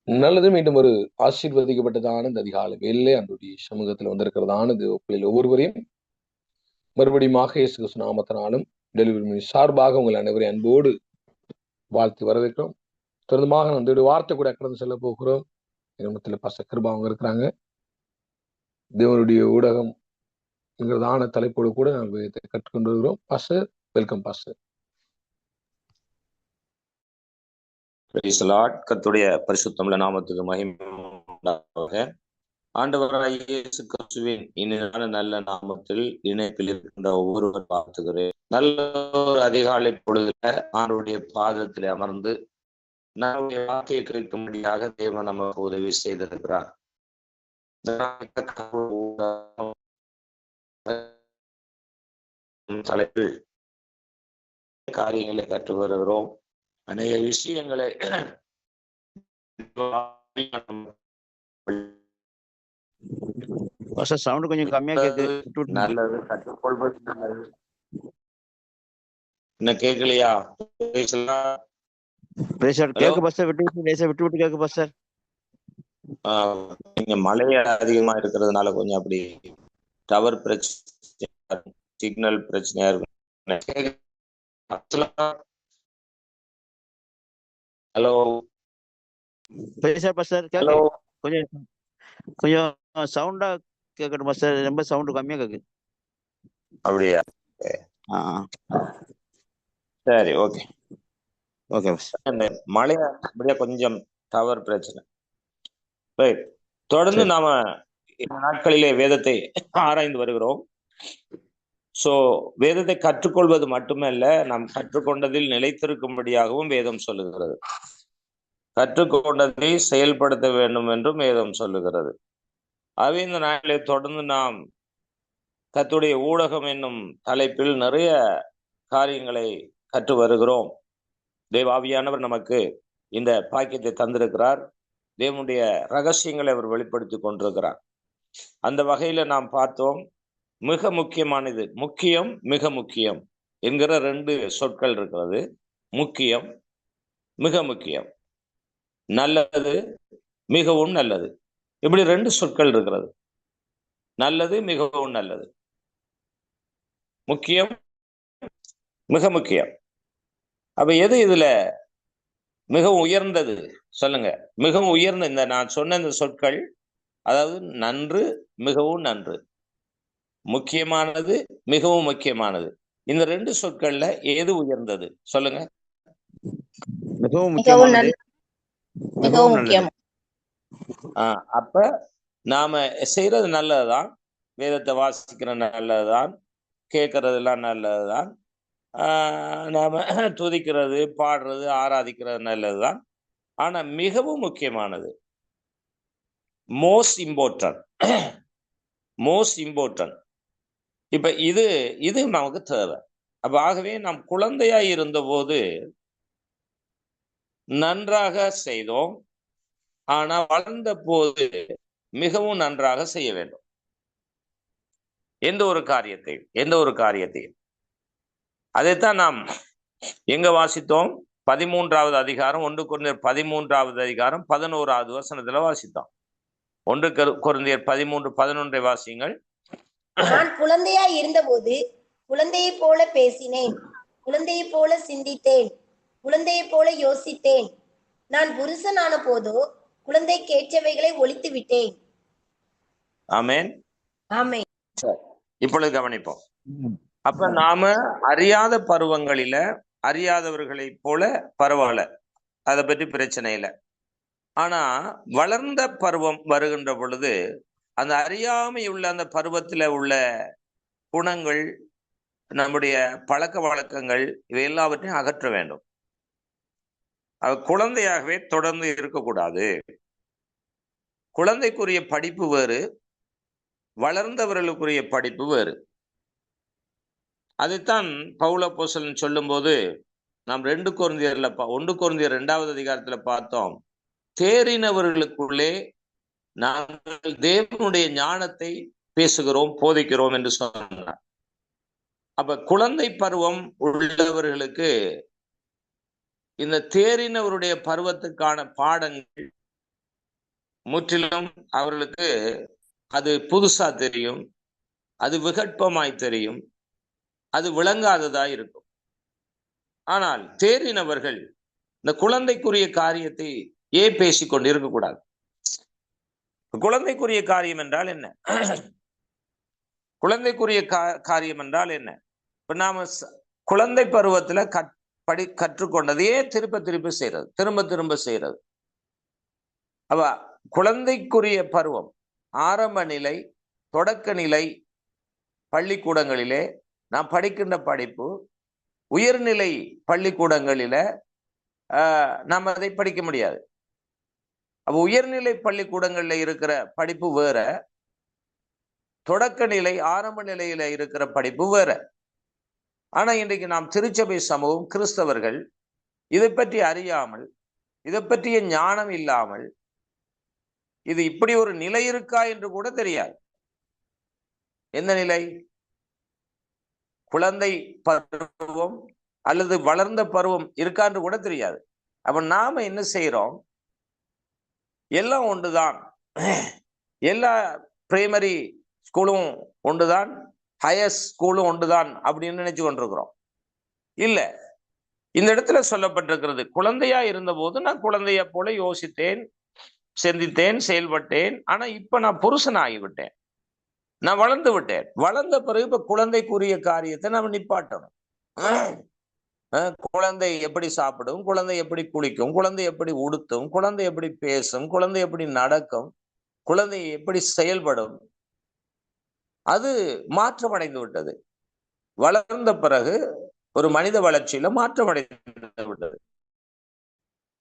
நல்லது. மீண்டும் ஒரு ஆசீர்வதிக்கப்பட்டதான இந்த அதிகாலை வேளையிலே அன்றைய சமூகத்தில் வந்திருக்கிறதான பிள்ளைகள் ஒவ்வொருவரையும் மறுபடியும் இயேசு கிறிஸ்து நாமத்தினாலும் டெலிவரி மினி சார்பாக உங்கள் அனைவரையும் அன்போடு வாழ்த்து வரவேற்கிறோம். தொடர்ந்துமாக நம்ம வார்த்தை கூட கடந்து செல்ல போகிறோம். மத்தியில் பாஸ்டர் கிருபா அவங்க இருக்கிறாங்க. தேவனுடைய ஊடகம் என்கிறதான தலைப்போடு கூட நாங்கள் கற்றுக்கொண்டு வருகிறோம். Pastor, welcome pastor. கர்த்தருடைய பரிசுத்தமுள்ள நாமத்துக்கு மகிமை உண்டாக. ஆண்டவராகிய இயேசு கிறிஸ்துவின் இனிதான நல்ல நாமத்தில் இணைப்பில் இருக்கின்ற ஒவ்வொருவர் பார்த்துக்கிறேன். நல்ல ஒரு அதிகாலை பொழுதுல ஆண்டவருடைய பாதத்தில் அமர்ந்து நம்முடைய வார்த்தையை கேட்கும்படியாக தேவன் நமக்கு உதவி செய்திருக்கிறார். தலைப்பில் காரியங்களை கற்று வருகிறோம். அநேக விஷயங்களை சவுண்ட் கொஞ்சம் கம்மியா கேக்குது. நல்லது, கற்றுக்கொள்வது நல்லது. என்ன கேட்கலையா? கேக்கு பாஸ்டர், விட்டு விட்டு கேக்கு பாஸ்டர். இங்க மழை அதிகமா இருக்கிறதுனால கொஞ்சம் அப்படி டவர் பிரச்சனை, சிக்னல் பிரச்சனையா இருக்கும். ஹலோ பாஸ்டர், ஹலோ, கொஞ்சம் கொஞ்சம் சவுண்டா கேட்கணும் பாஸ்டர். ரொம்ப சவுண்ட் கம்மியா கேக்கு. அப்படியா? சரி, ஓகே ஓகே. மழையா அப்படியே கொஞ்சம் டவர் பிரச்சனை. தொடர்ந்து நாம இந்த நாட்களிலே வேதத்தை ஆராய்ந்து வருகிறோம். சோ வேதத்தை கற்றுக்கொள்வது மட்டுமல்ல, நாம் கற்றுக்கொண்டதில் நிலைத்திருக்கும்படியாகவும் வேதம் சொல்லுகிறது. கற்றுக்கொண்டதை செயல்படுத்த வேண்டும் என்றும் வேதம் சொல்லுகிறது. ஆகவே இந்த நாளிலே தொடர்ந்து நாம் கர்த்தருடைய ஊடகம் என்னும் தலைப்பில் நிறைய காரியங்களை கற்று வருகிறோம். தேவாவியானவர் நமக்கு இந்த பாக்கியத்தை தந்திருக்கிறார். தேவனுடைய ரகசியங்களை அவர் வெளிப்படுத்தி கொண்டிருக்கிறார். அந்த வகையில நாம் பார்த்தோம், மிக முக்கியமானது, முக்கியம், மிக முக்கியம் என்கிற 2 சொற்கள் இருக்கிறது. முக்கியம், மிக முக்கியம், நல்லது, மிகவும் நல்லது, இப்படி 2 சொற்கள் இருக்கிறது. நல்லது, மிகவும் நல்லது, முக்கியம், மிக முக்கியம். அப்ப எது இதுல மிகவும் உயர்ந்தது சொல்லுங்க? மிகவும் உயர்ந்த இந்த நான் சொன்ன இந்த சொற்கள், அதாவது நன்று, மிகவும் நன்று, முக்கியமானது, மிகவும் முக்கியமானது, இந்த 2 சொற்கள்ல எது உயர்ந்தது சொல்லுங்க? மிகவும் முக்கியமானது, மிகவும் முக்கியம். அப்ப நாம செய்யறது நல்லதுதான், வேதத்தை வாசிக்கிறது நல்லதுதான், கேட்கறதெல்லாம் நல்லதுதான், நாம துதிக்கிறது, பாடுறது, ஆராதிக்கிறது நல்லதுதான். ஆனா மிகவும் முக்கியமானது, மோஸ்ட் இம்பார்ட்டன்ட், மோஸ்ட் இம்பார்ட்டன்ட். இப்ப இது நமக்கு தேவை. அப்ப ஆகவே நாம் குழந்தையாய் இருந்த போது நன்றாக செய்தோம், ஆனா வளர்ந்த போது மிகவும் நன்றாக செய்ய வேண்டும். எந்த ஒரு காரியத்தையும் அதைத்தான் நாம் எங்க வாசித்தோம்? 13வது அதிகாரம், 1 கொரிந்தியர் 13வது அதிகாரம் 11வது வசனத்துல வாசித்தோம். 1 கொரிந்தியர் 13:11 வாசியுங்கள். நான் குழந்தையாய் இருந்தபோது குழந்தையை போல பேசினேன், குழந்தையை போல சிந்தித்தேன், குழந்தையை போல யோசித்தேன். நான் புருஷனான போதோ குழந்தைக்கேற்றவைகளை ஒழித்து விட்டேன். ஆமென், ஆமென். இப்பொழுது கவனிப்போம். அப்ப நாம அறியாத பருவங்களில அறியாதவர்களை போல பரவாயில்ல, அதை பற்றி பிரச்சனை இல்லை. ஆனா வளர்ந்த பருவம் வருகின்ற பொழுது அந்த அறியாமை உள்ள அந்த பருவத்துல உள்ள குணங்கள், நம்முடைய பழக்க வழக்கங்கள், இவை எல்லாவற்றையும் அகற்ற வேண்டும். குழந்தையாகவே தொடர்ந்து இருக்கக்கூடாது. குழந்தைக்குரிய படிப்பு வேறு, வளர்ந்தவர்களுக்குரிய படிப்பு வேறு. அதைத்தான் பவுல் அப்போஸ்தலன் சொல்லும் போது நாம் 1 கொரிந்தியர் 2வது அதிகாரத்துல பார்த்தோம். தேறினவர்களுக்குள்ளே நாங்கள் தேவனுடைய ஞானத்தை பேசுகிறோம், போதிக்கிறோம் என்று சொன்னார். அப்ப குழந்தை பருவம் உள்ளவர்களுக்கு இந்த தேறினவருடைய பருவத்துக்கான பாடங்கள் முற்றிலும் அவர்களுக்கு அது புதுசா தெரியும், அது விகற்பமாய் தெரியும், அது விளங்காததா இருக்கும். ஆனால் தேறினவர்கள் இந்த குழந்தைக்குரிய காரியத்தை ஏன் பேசிக்கொண்டு இருக்கக்கூடாது? குழந்தைக்குரிய காரியம் என்றால் என்ன? குழந்தைக்குரிய காரியம் என்றால் என்ன? இப்ப நாம குழந்தை பருவத்துல கற்றுக்கொண்டதையே திரும்ப திரும்ப செய்யறது, திரும்ப திரும்ப செய்யறது. அப்ப குழந்தைக்குரிய பருவம், ஆரம்ப நிலை, தொடக்க நிலை பள்ளிக்கூடங்களிலே நாம் படிக்கின்ற படிப்பு, உயர்நிலை பள்ளிக்கூடங்களில நாம் அதை படிக்க முடியாது. அப்ப உயர்நிலை பள்ளிக்கூடங்கள்ல இருக்கிற படிப்பு வேற, தொடக்க நிலை ஆரம்ப நிலையில இருக்கிற படிப்பு வேற. ஆனா இன்றைக்கு நாம் திருச்சபை சமூகம், கிறிஸ்தவர்கள் இதை பற்றி அறியாமல், இதை பற்றிய ஞானம் இல்லாமல், இது இப்படி ஒரு நிலை இருக்கா என்று கூட தெரியாது. என்ன நிலை? குழந்தை பருவம் அல்லது வளர்ந்த பருவம் இருக்கான்னு கூட தெரியாது. அப்ப நாம என்ன செய்யறோம்? எல்லாம் ஒன்றுதான், எல்லா பிரைமரி ஸ்கூலும் ஒன்றுதான், ஹையர் ஸ்கூலும் ஒன்றுதான் அப்படின்னு நினைச்சு கொண்டிருக்கிறோம். இல்ல, இந்த இடத்துல சொல்லப்பட்டிருக்கிறது, குழந்தையா இருந்த போது நான் குழந்தைய போல யோசித்தேன், சிந்தித்தேன், செயல்பட்டேன். ஆனா இப்ப நான் புருஷன் ஆகிவிட்டேன், நான் வளர்ந்து விட்டேன். வளர்ந்த பிறகு இப்ப குழந்தைக்குரிய காரியத்தை நம்ம நிப்பாட்டணும். குழந்தை எப்படி சாப்பிடும், குழந்தை எப்படி குளிக்கும், குழந்தை எப்படி உடுத்தும், குழந்தை எப்படி பேசும், குழந்தை எப்படி நடக்கும், குழந்தை எப்படி செயல்படும், அது மாற்றம் அடைந்து விட்டது. வளர்ந்த பிறகு ஒரு மனித வளர்ச்சியில மாற்றம் அடைந்து விட்டது.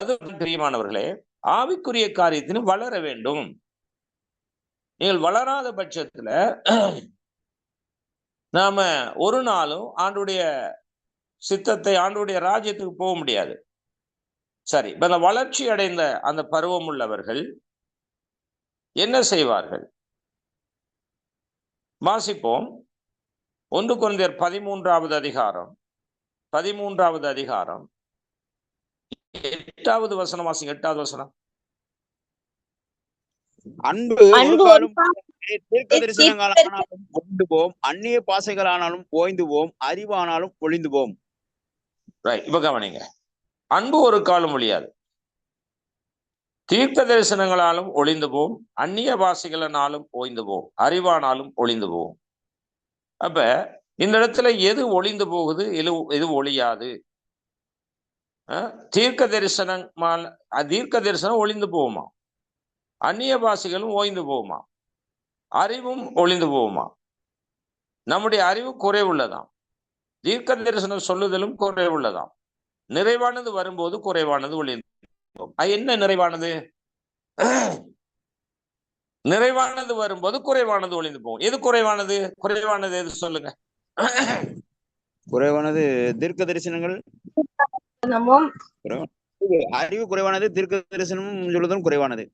அது பிரியமானவர்களே, ஆவிக்குரிய காரியத்திலும் வளர வேண்டும். நீங்கள் வளராத பட்சத்துல நாம ஒரு நாளும் ஆண்டுடைய சித்தத்தை, ஆண்டுடைய ராஜ்யத்துக்கு போக முடியாது. சரி, இப்ப அந்த வளர்ச்சி அடைந்த அந்த பருவம் உள்ளவர்கள் என்ன செய்வார்கள்? வாசிப்போம். 1 கொரிந்தியர் 13வது அதிகாரம் 8வது வசனம் வாசிங்க. 8வது வசனம். அன்பு ஒரு காலம் தீர்க்க தரிசனங்களானாலும் ஒழிந்து போம், அந்நிய பாசைகளானாலும் ஓய்ந்து போம், அறிவானாலும் ஒழிந்து போம். இப்ப கவனிங்க, அன்பு ஒரு காலம் ஒழியாது, தீர்க்க தரிசனங்களாலும் ஒழிந்து போம், அந்நிய பாசைகளானாலும் ஓய்ந்து போம், அறிவானாலும் ஒழிந்து போம். அப்ப இந்த இடத்துல எது ஒழிந்து போகுது, எது ஒழியாது? தீர்க்க தரிசனம் ஒழிந்து போகுமா, அந்நிய பாஷைகளும் ஓய்ந்து போகுமா, அறிவும் ஒழிந்து போகுமா? நம்முடைய அறிவு குறைவுள்ளதாம், தீர்க்க தரிசனம் சொல்லுதலும் குறைவுள்ளதாம். நிறைவானது வரும்போது குறைவானது ஒழிந்து போகும். என்ன நிறைவானது? நிறைவானது வரும்போது குறைவானது ஒழிந்து போகும். எது குறைவானது? குறைவானது எது சொல்லுங்க? குறைவானது தீர்க்க தரிசனங்கள், அறிவு குறைவானது, தீர்க்க தரிசனமும் சொல்லுதலும் குறைவானது.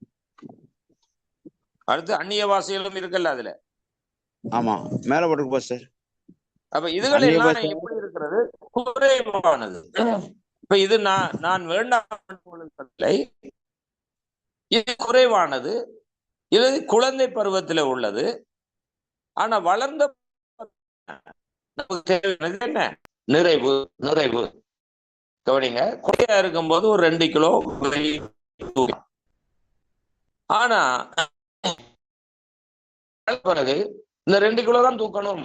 அடுத்து அந்நிய வாசிகளும் இருக்குல்ல அதுல. ஆமா, மேல போட்டுருக்கு பாஸ்டர். அப்ப இதுகள் எல்லாம் எப்படி இருக்கிறது? குறைவானது. இப்ப இது நான் வேண்டாம், இது குறைவானது, இது குழந்தை பருவத்தில் உள்ளது. ஆனா வளர்ந்த என்ன? நிறைவு. நிறைவு கவனிங்க, குறையா இருக்கும்போது ஒரு 2 கிலோ, ஆனா பிறகு இந்த 2 கிலோ தான் தூக்கணும்,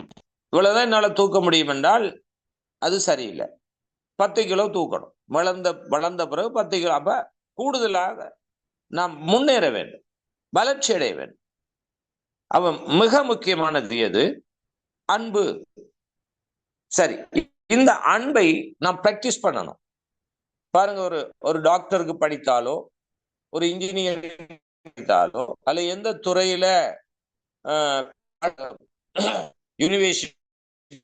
இவ்வளவுதான் என்னால தூக்க முடியும் என்றால் அது சரியில்லை. 10 கிலோ தூக்கணும். வளர்ந்த பிறகு 10 கிலோ. அப்ப கூடுதலாக நாம் முன்னேற வேண்டும், வளர்ச்சி அடைய வேண்டும். அப்ப மிக முக்கியமானது எது? அன்பு. சரி, இந்த அன்பை நாம் பிராக்டிஸ் பண்ணணும். பாருங்க, ஒரு டாக்டருக்கு படித்தாலோ, ஒரு இன்ஜினியர் படித்தாலோ, அல்ல எந்த துறையில யூனிவர்சிட்டி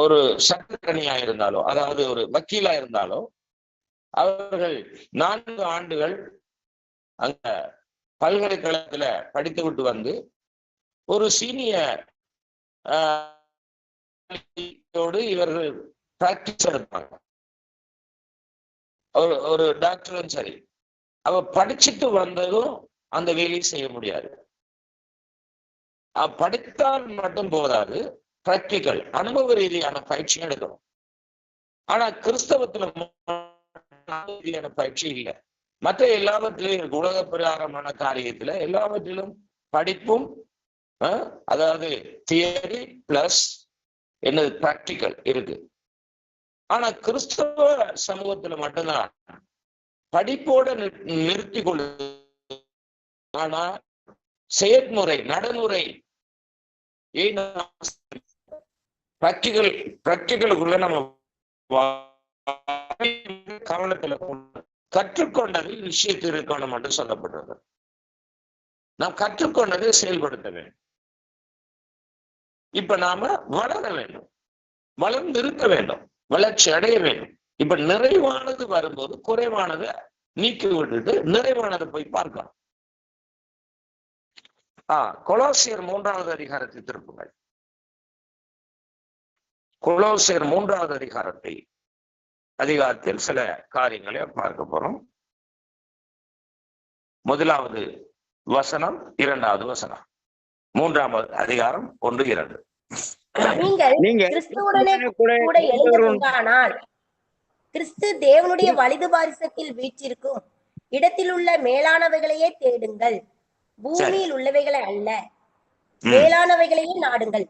ஒரு சட்டக்கணியா இருந்தாலோ, அதாவது ஒரு வக்கீலா இருந்தாலோ, அவர்கள் 4 ஆண்டுகள் அங்க பல்கலைக்கழகத்துல படித்து விட்டு வந்து ஒரு சீனியர் இவர்கள் பிராக்டிஸ் எடுப்பாங்க. ஒரு டாக்டரும் சரி, அவ படிச்சுட்டு வந்ததும் அந்த வேலையை செய்ய முடியாது. படித்தால் மட்டும் போதாது, பிராக்டிக்கல் அனுபவ ரீதியான பயிற்சியும் எடுக்கணும். ஆனா கிறிஸ்தவத்துல ரீதியான பயிற்சி இல்லை. மற்ற எல்லாவற்றிலும் உலக பிரகாரமான காரியத்துல எல்லாவற்றிலும் படிப்பும், அதாவது தியரி பிளஸ் என்னது பிராக்டிக்கல் இருக்கு. ஆனா கிறிஸ்தவ சமூகத்துல மட்டும்தான் படிப்போட நிறுத்தி கொள்ளு. ஆனா செயற்முறை நடைமுறை பிராக்டிக்கலுக்குள்ள நம்ம கவனத்துல கற்றுக்கொண்டது விஷயத்தில் இருக்கணும் மட்டும் சொல்லப்படுறது. நாம் கற்றுக்கொண்டதை செயல்படுத்த வேண்டும். இப்ப நாம வளர வேண்டும், வளர்ந்து இருக்க வேண்டும், வளர்ச்சி அடைய வேண்டும். இப்ப நிறைவானது வரும்போது குறைவானதை நீக்கி விட்டுட்டு நிறைவானதை போய் பார்க்கலாம். கொலோசியர் 3வது அதிகாரத்தை திருப்புங்கள். கொலோசியர் 3வது அதிகாரத்தில் சில காரியங்களை பார்க்க போறோம். 1வது வசனம், 2வது வசனம், 3வது அதிகாரம் 1, 2. நீங்கள் கிறிஸ்துவுடனே கூட எழுந்ததுண்டானால் கிறிஸ்து தேவனுடைய வலது பாரிசத்தில் வீற்றிருக்கும் இடத்தில் உள்ள மேலானவைகளையே தேடுங்கள், பூமியில் உள்ளவைகளை அல்ல, மேலானவைகளையே நாடுங்கள்.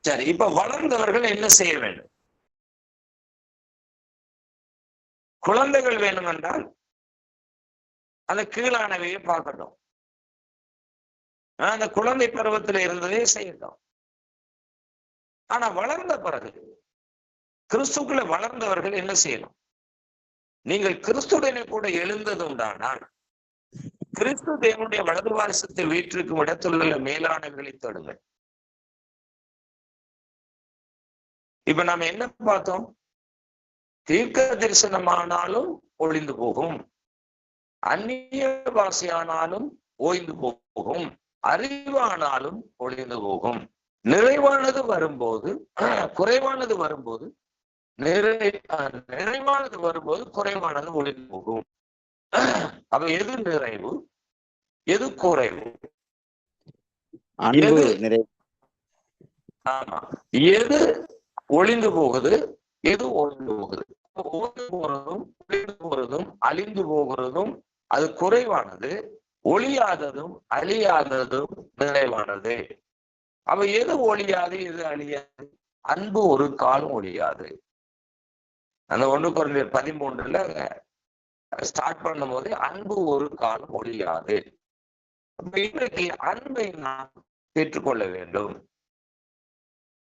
சரி, இப்ப வளர்ந்தவர்கள் என்ன செய்ய வேண்டும்? குழந்தைகள் வேணும் என்றால் அந்த கீழானவையை பார்க்கட்டும், அந்த குழந்தை பருவத்தில் இருந்ததே செய்யட்டும். ஆனா வளர்ந்த பிறகு கிறிஸ்துக்குள்ள வளர்ந்தவர்கள் என்ன செய்யணும்? நீங்கள் கிறிஸ்துடனே கூட எழுந்தது உண்டானால் கிறிஸ்து தேவனுடைய வலது வாரிசத்தில் வீற்றிருக்கும் இடத்தில் உள்ள மேலானவைகளை தேடுங்கள். இப்ப நாம என்ன பார்த்தோம்? தீர்க்க தரிசனமானாலும் ஒளிந்து போகும், அந்நிய பாஷையானாலும் ஓய்ந்து போகும், அறிவானாலும் ஒளிந்து போகும். நிறைவானது வரும்போது குறைவானது வரும்போது, நிறைவானது வரும்போது குறைவானது ஒளிந்து போகும். அப்ப எது நிறைவு, எது குறைவு? ஆமா, எது ஒளிந்து போகுது, எது ஒளிந்து போகுது? ஓய்ந்து போறதும் ஒளிந்து போறதும் அழிந்து போகிறதும் அது குறைவானது, ஒளியாததும் அழியாததும் நிறைவானது. அப்ப எது ஒழியாது, எது அழியாது? அன்பு ஒரு காலம் ஒழியாது. அந்த 1 கொரிந்தியர் 13 ஸ்டார்ட் பண்ணும் போது அன்பு ஒரு காலம் ஒழியாது. இன்றைக்கு அன்பை நாம் பெற்றுக்கொள்ள வேண்டும்.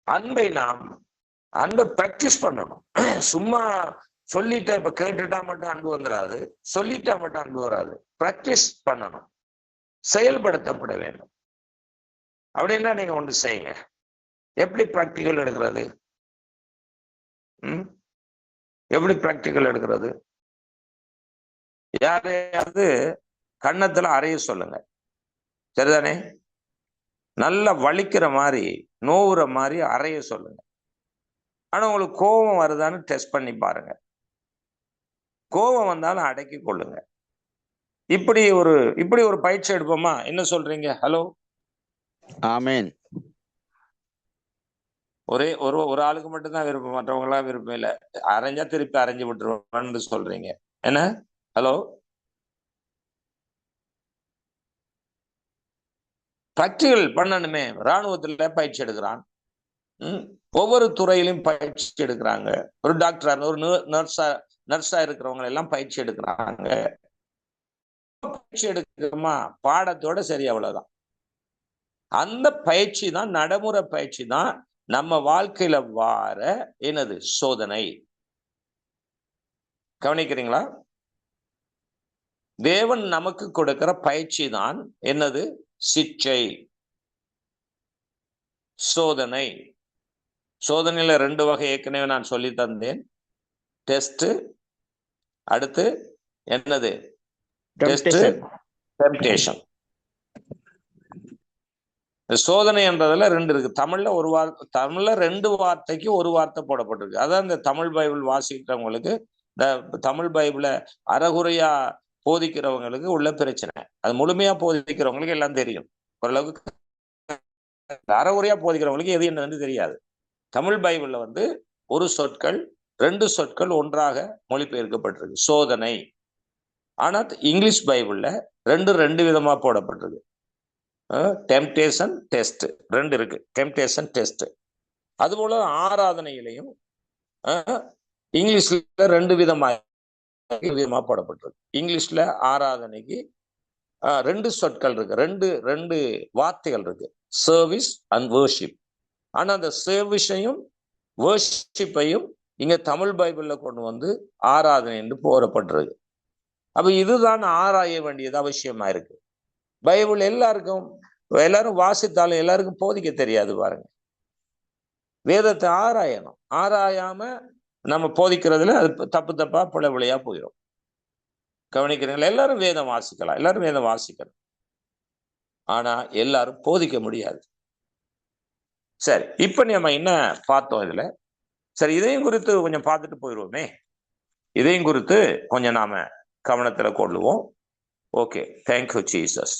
அன்பை பிராக்டிஸ் பண்ணணும். சும்மா சொல்லிட்டா, இப்ப கேட்டுட்டா மட்டும் அன்பு வந்துடாது, சொல்லிட்டா மட்டும் அன்பு வராது. பிராக்டிஸ் பண்ணணும், செயல்படுத்தப்பட வேண்டும். அப்படின்னா நீங்க ஒன்று செய்யுங்க. எப்படி பிராக்டிக்கல் எடுக்கிறது? எப்படி பிராக்டிக்கல் எடுக்கிறது? யாரையாவது கன்னத்துல அறைய சொல்லுங்க, சரிதானே? நல்லா வலிக்கிற மாதிரி, நோவுற மாதிரி அறைய சொல்லுங்க. ஆனா உங்களுக்கு கோபம் வருதான்னு டெஸ்ட் பண்ணி பாருங்க. கோபம் வந்தாலும் அடக்கி கொள்ளுங்க. இப்படி ஒரு பயிற்சி எடுப்போமா? என்ன சொல்றீங்க? ஹலோ, ஆமேன். ஒரு ஆளுக்கு மட்டும்தான் விருப்பம், மற்றவங்க எல்லாம் விருப்பம் இல்லை. அரைஞ்சா திருப்பி அரைஞ்சு விட்டுருவான்னு சொல்றீங்க என்ன? ஹலோ, பிராக்டிகல் பண்ணணுமே. இராணுவத்துல பயிற்சி எடுக்கிறான், ஒவ்வொரு துறையிலும் பயிற்சி எடுக்கிறாங்க. ஒரு டாக்டரா, ஒரு நர்ஸா இருக்கிறவங்க எல்லாம் பயிற்சி எடுக்கிறாங்க. பயிற்சி எடுக்கிறோமா? பாடத்தோட சரி, அவ்வளவுதான். அந்த பயிற்சி தான், நடைமுறை பயிற்சி தான் நம்ம வாழ்க்கையில வார என்னது? சோதனை. கவனிக்கிறீங்களா? தேவன் நமக்கு கொடுக்கிற பயிற்சி தான் என்னது? சிக்ஷை, சோதனை. சோதனையில 2 வகை ஏற்கனவே நான் சொல்லி தந்தேன். டெஸ்ட், அடுத்து என்னது? டெம்ப்டேஷன். சோதனை என்றதுல 2 இருக்கு. தமிழ்ல 2 வார்த்தைக்கு 1 வார்த்தை போடப்பட்டிருக்கு. அதான் இந்த தமிழ் பைபிள் வாசிக்கிறவங்களுக்கு, இந்த தமிழ் பைபிளை அறகுறையா போதிக்கிறவங்களுக்கு உள்ள பிரச்சனை. அது முழுமையா போதிக்கிறவங்களுக்கு எல்லாம் தெரியும். ஓரளவுக்கு அறகுறையா போதிக்கிறவங்களுக்கு எது என்னன்னு தெரியாது. தமிழ் பைபிள்ல வந்து ஒரு சொற்கள் 2 சொற்கள் ஒன்றாக மொழிபெயர்க்கப்பட்டிருக்கு, சோதனை. ஆனா இங்கிலீஷ் பைபிள்ல 2 விதமா போடப்பட்டிருக்கு. டெம்டேஷன், டெஸ்ட் 2 இருக்கு. Temptation, test. அதுபோல ஆராதனையிலையும் இங்கிலீஷ்ல 2 விதமா போடப்பட்டிருக்கு. இங்கிலீஷ்ல ஆராதனைக்கு 2 சொற்கள் இருக்கு, 2 வார்த்தைகள் இருக்கு, சர்வீஸ் அண்ட் வர்ஷிப். ஆனா அந்த சர்வீஸையும் வர்ஷிப்பையும் இங்க தமிழ் பைபிள்ல கொண்டு வந்து ஆராதனை என்று போடப்பட்டிருக்கு. அப்ப இதுதான் ஆராய வேண்டியது அவசியமா இருக்கு. பைபிள் எல்லாரும் வாசித்தாலும் எல்லாருக்கும் போதிக்க தெரியாது பாருங்க. வேதத்தை ஆராயணும். ஆராயாம நம்ம போதிக்கிறதுல அது தப்பா பிழையா போயிடும். கவனிக்கிறீங்களா? எல்லாரும் வேதம் வாசிக்கலாம், எல்லாரும் வேதம் வாசிக்கணும். ஆனா எல்லாரும் போதிக்க முடியாது. சரி, இப்ப நம்ம என்ன பார்த்தோம் இதுல? சரி, இதையும் குறித்து கொஞ்சம் பார்த்துட்டு போயிடுவோமே. இதையும் குறித்து கொஞ்சம் நாம கவனத்துல கொள்ளுவோம். Okay, thank you Jesus.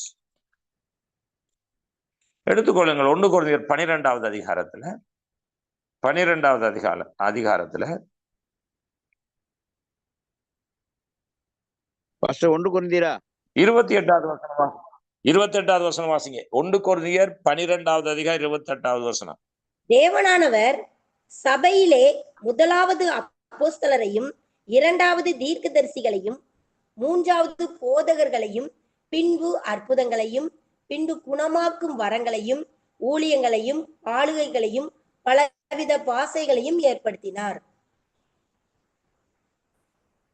எடுத்துக்கொள்ளுங்கள் 1 கொரிந்தியர் 12வது அதிகாரத்துல 12வது அதிகாரத்துல 1 கொரிந்தியரா 28வது வசனம் 28வது வசனம் வாசிங்க. 1 கொரிந்தியர் 12வது அதிகாரம் 28வது வசனம். தேவனானவர் சபையிலே முதலாவது அப்போஸ்தலரையும், 2வது தீர்க்கதரிசிகளையும், 3வது போதகர்களையும், பின்பு அற்புதங்களையும், பின்பு குணமாக்கும் வரங்களையும், ஊழியங்களையும், ஆளுகைகளையும், பலவித பாசைகளையும் ஏற்படுத்தினார்.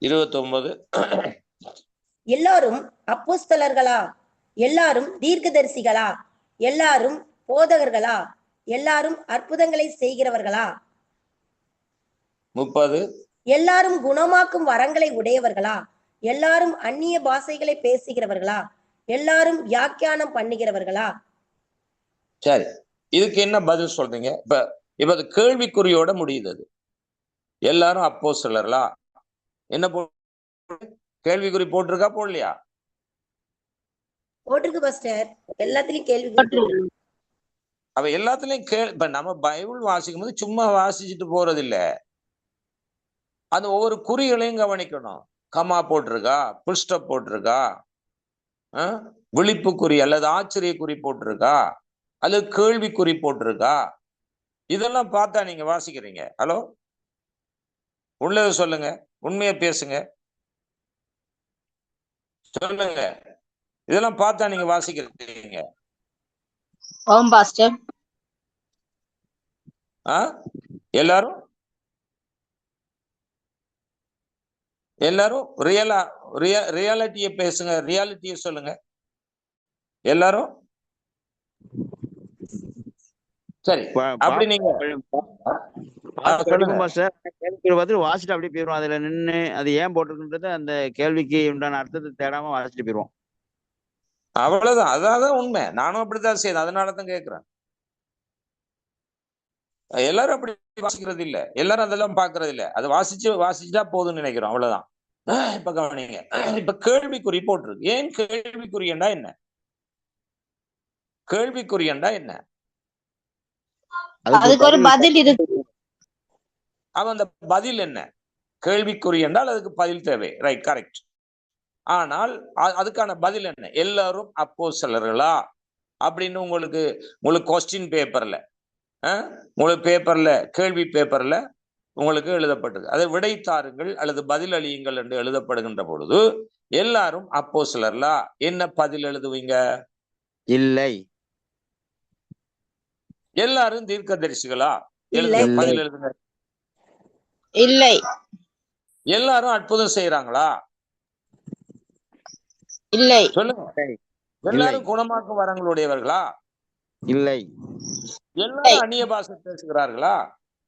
29. எல்லாரும் அப்போஸ்தலர்களா? எல்லாரும் தீர்க்கதரிசிகளா? எல்லாரும் போதகர்களா? எல்லாரும் அற்புதங்களை செய்கிறவர்களா? 30. எல்லாரும் குணமாக்கும் வரங்களை உடையவர்களா? எல்லாரும் அந்நிய பாஷைகளை பேசுகிறவர்களா? எல்லாரும் வியாக்கியானம் பண்ணுகிறவர்களா? சரி, இதுக்கு என்ன பதில் சொல்றீங்க? இப்ப அது கேள்விக்குறியோட முடியுது. அது எல்லாரும் அப்போஸ்தலர்களா? என்ன கேள்விக்குறி போட்டிருக்கா போடலையா? போட்டிருக்கு பாஸ்டர். எல்லாத்துலயும் கேள்வி. அவ எல்லாத்துலயும் இப்ப நம்ம பைபிள் வாசிக்கும் போது சும்மா வாசிச்சுட்டு போறது இல்ல. அந்த ஒவ்வொரு குறிகளையும் கவனிக்கணும். கமா போட்டிருக்கா, புல் ஸ்டாப் போட்டிருக்கா, விழிப்பு குறி அல்லது ஆச்சரிய குறி போட்டிருக்கா, அல்லது கேள்விக்குறி போட்டிருக்கா, இதெல்லாம் பார்த்தா நீங்க வாசிக்கிறீங்க. ஹலோ, உள்ளது சொல்லுங்க, உண்மையை பேசுங்க, சொல்லுங்க. இதெல்லாம் பார்த்தா நீங்க வாசிக்கிறீங்க. எல்லாரும் ரியாலிட்டியை பேசுங்க, ரியாலிட்டியை சொல்லுங்க எல்லாரும். சரி, அப்படி நீங்க வாசிட்டு அப்படியே போயிடும். அதுல நின்று அது ஏன் போட்டிருக்குன்றது அந்த கேள்விக்கு உண்டான அர்த்தத்தை தேடாம வாசிட்டு போயிடுவோம். அவ்வளவுதான். அதான் உண்மை. நானும் அப்படித்தான் செய்யணும். அதனாலதான் கேட்கிறேன். எல்லாரும் அப்படி வாசிக்கிறது இல்ல, எல்லாரும் அதெல்லாம் பாக்குறது இல்ல. அது வாசிச்சுட்டா போதும்னு நினைக்கிறோம், அவ்வளவுதான். இப்ப கவனிங்க, இப்ப கேள்விக்குறி போட்டிருக்கு. ஏன் கேள்விக்குறியண்டா என்ன? கேள்விக்குறியண்டா என்ன? அதுக்கு ஒரு பதில் இருக்கு. அவன் அந்த பதில் என்ன? கேள்விக்குறி என்றால் அதுக்கு பதில் தேவை. Right, correct. ஆனால் அதுக்கான பதில் என்ன? எல்லாரும் அப்போஸ்தலர்களா அப்படின்னு உங்களுக்கு கொஸ்டின் பேப்பர்ல, உங்களுக்கு பேப்பர்ல, கேள்வி பேப்பர்ல உங்களுக்கு எழுதப்பட்டது. அதை விடைத்தாருங்கள் அல்லது பதில் அளியுங்கள் என்று எழுதப்படுகின்ற பொழுது எல்லாரும் அப்போஸ்தலர்களா என்ன பதில் எழுதுவீங்க? இல்லை. எல்லாரும் தீர்க்கதரிசிகளா? பதில் எழுதுங்க. இல்லை. எல்லாரும் அற்புதம் செய்யறாங்களா? இல்லை. சொல்லுங்க. எல்லாரும் குணமாக்கும் வரங்களுடையவர்களா? இல்லை. எல்லாரும் அந்நிய பாஷை பேசுகிறார்களா?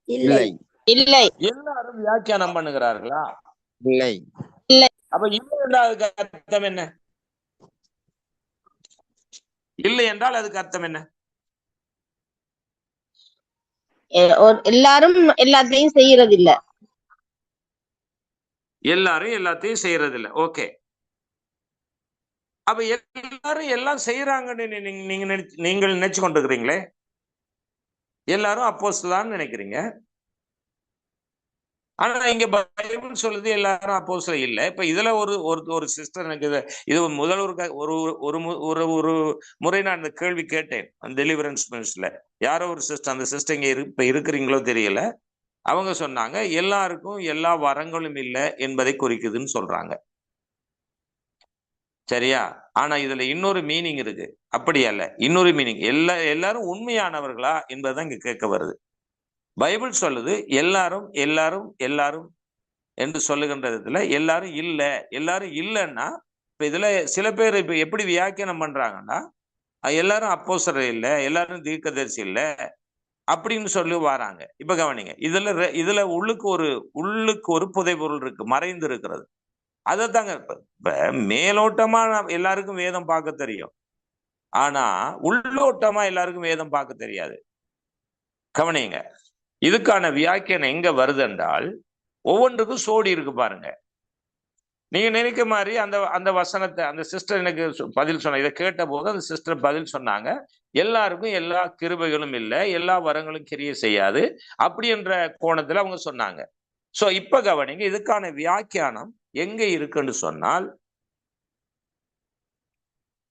இல்லை. இல்லை. எல்லாரும் வியாக்கியானம் பண்ணுகிறார்களா? இல்லை. இல்லை. அப்ப இல்லை என்றால் அதுக்கு அர்த்தம் என்ன? இல்லை என்றால் அதுக்கு அர்த்தம் என்ன? எல்லாரும் எல்லாத்தையும் செய்யறது இல்ல. எல்லாரும் எல்லாத்தையும் செய்யறது இல்ல. ஓகே, அப்ப எல்லாரும் எல்லாம் செய்யறாங்கன்னு நீங்கள் நினைச்சு கொண்டிருக்கிறீங்களே, எல்லாரும் அப்போஸ்தலன்னு நினைக்கிறீங்க. ஆனா இங்க பைபிள் சொல்லுது எல்லாரும் அப்போஸ்தலர் இல்ல. இப்ப இதுல ஒரு சிஸ்டர் எனக்கு இது முதல் ஒரு முறை நான் இந்த கேள்வி கேட்டேன் அந்த டெலிவரன்ஸ் மினிஸ்ட்ரியில. யாரோ ஒரு சிஸ்டர், அந்த சிஸ்டர் இங்க இப்ப இருக்கிறீங்களோ தெரியல, அவங்க சொன்னாங்க எல்லாருக்கும் எல்லா வரங்களும் இல்லை என்பதை குறிக்குதுன்னு சொல்றாங்க. சரியா? ஆனா இதுல இன்னொரு மீனிங் இருக்கு. அப்படி அல்ல, இன்னொரு மீனிங். எல்லாரும் உண்மையானவர்களா என்பதுதான் இங்க கேட்க வருது. பைபிள் சொல்லுது எல்லாரும் எல்லாரும் எல்லாரும் என்று சொல்லுகின்ற விதத்துல எல்லாரும் இல்லைன்னா, இப்ப இதுல சில பேர் இப்ப எப்படி வியாக்கியானம் பண்றாங்கன்னா, எல்லாரும் அப்போஸ்தலர் இல்ல, எல்லாரும் தீர்க்கதரிசி இல்ல அப்படின்னு சொல்லி வராங்க. இப்ப கவனிங்க, இதுல உள்ளுக்கு ஒரு புதைபொருள் இருக்கு, மறைந்து இருக்கிறது. அதத்தாங்க இப்ப மேலோட்டமா எல்லாருக்கும் வேதம் பார்க்க தெரியும், ஆனா உள்ளோட்டமா எல்லாருக்கும் வேதம் பார்க்க தெரியாது. கவனிங்க, இதுக்கான வியாக்கியானம் எங்க வருது என்றால், ஒவ்வொன்றுக்கும் சோடி இருக்கு பாருங்க. நீங்க நினைக்க மாதிரி அந்த வசனத்தை அந்த சிஸ்டர் எனக்கு பதில் சொன்ன, இதை கேட்ட போது அந்த சிஸ்டர் பதில் சொன்னாங்க, எல்லாருக்கும் எல்லா கிருபைகளும் இல்லை, எல்லா வரங்களும் கிரியை செய்யாது அப்படி என்ற கோணத்துல அவங்க சொன்னாங்க. சோ இப்ப கவனிங்க, இதுக்கான வியாக்கியானம் எங்க இருக்குன்னு சொன்னால்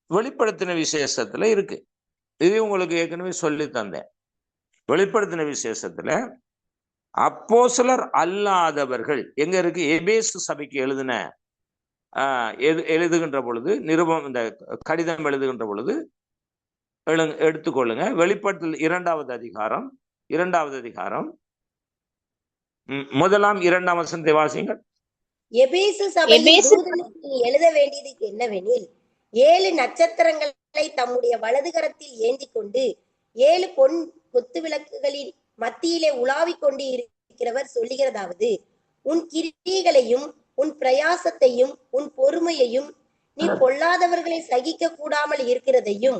வெளிப்படுத்தின விசேஷத்துல இருக்கு. இது உங்களுக்கு ஏற்கனவே சொல்லி தந்தேன். வெளிப்படுத்தின விசேஷத்துல அப்போஸ்தலர் அல்லாதவர்கள் எங்க இருக்கு? எபேசு சபைக்கு எழுதுகின்ற பொழுது, நிருபம் இந்த கடிதம் எழுதுகின்ற பொழுது எடுத்துக்கொள்ளுங்க. வெளிப்படுத்தல் 2வது அதிகாரம் 1-2 வசனத்தை வாசிங்கள். எபேசு சபையின் தூதனுக்கு எழுத வேண்டியது என்னவெனில், 7 நட்சத்திரங்களை தம்முடைய வலது கரத்தில் ஏந்தி கொண்டு 7 பொன் கொத்து விளக்குகளின் மத்தியிலே உலாவிக் கொண்டு இருக்கிறவர் சொல்லுகிறதாவது, உன் கிரியைகளையும் உன் பிரயாசத்தையும் உன் பொறுமையையும் நீ பொல்லாதவர்களை சகிக்க கூடாமல் இருக்கிறதையும்,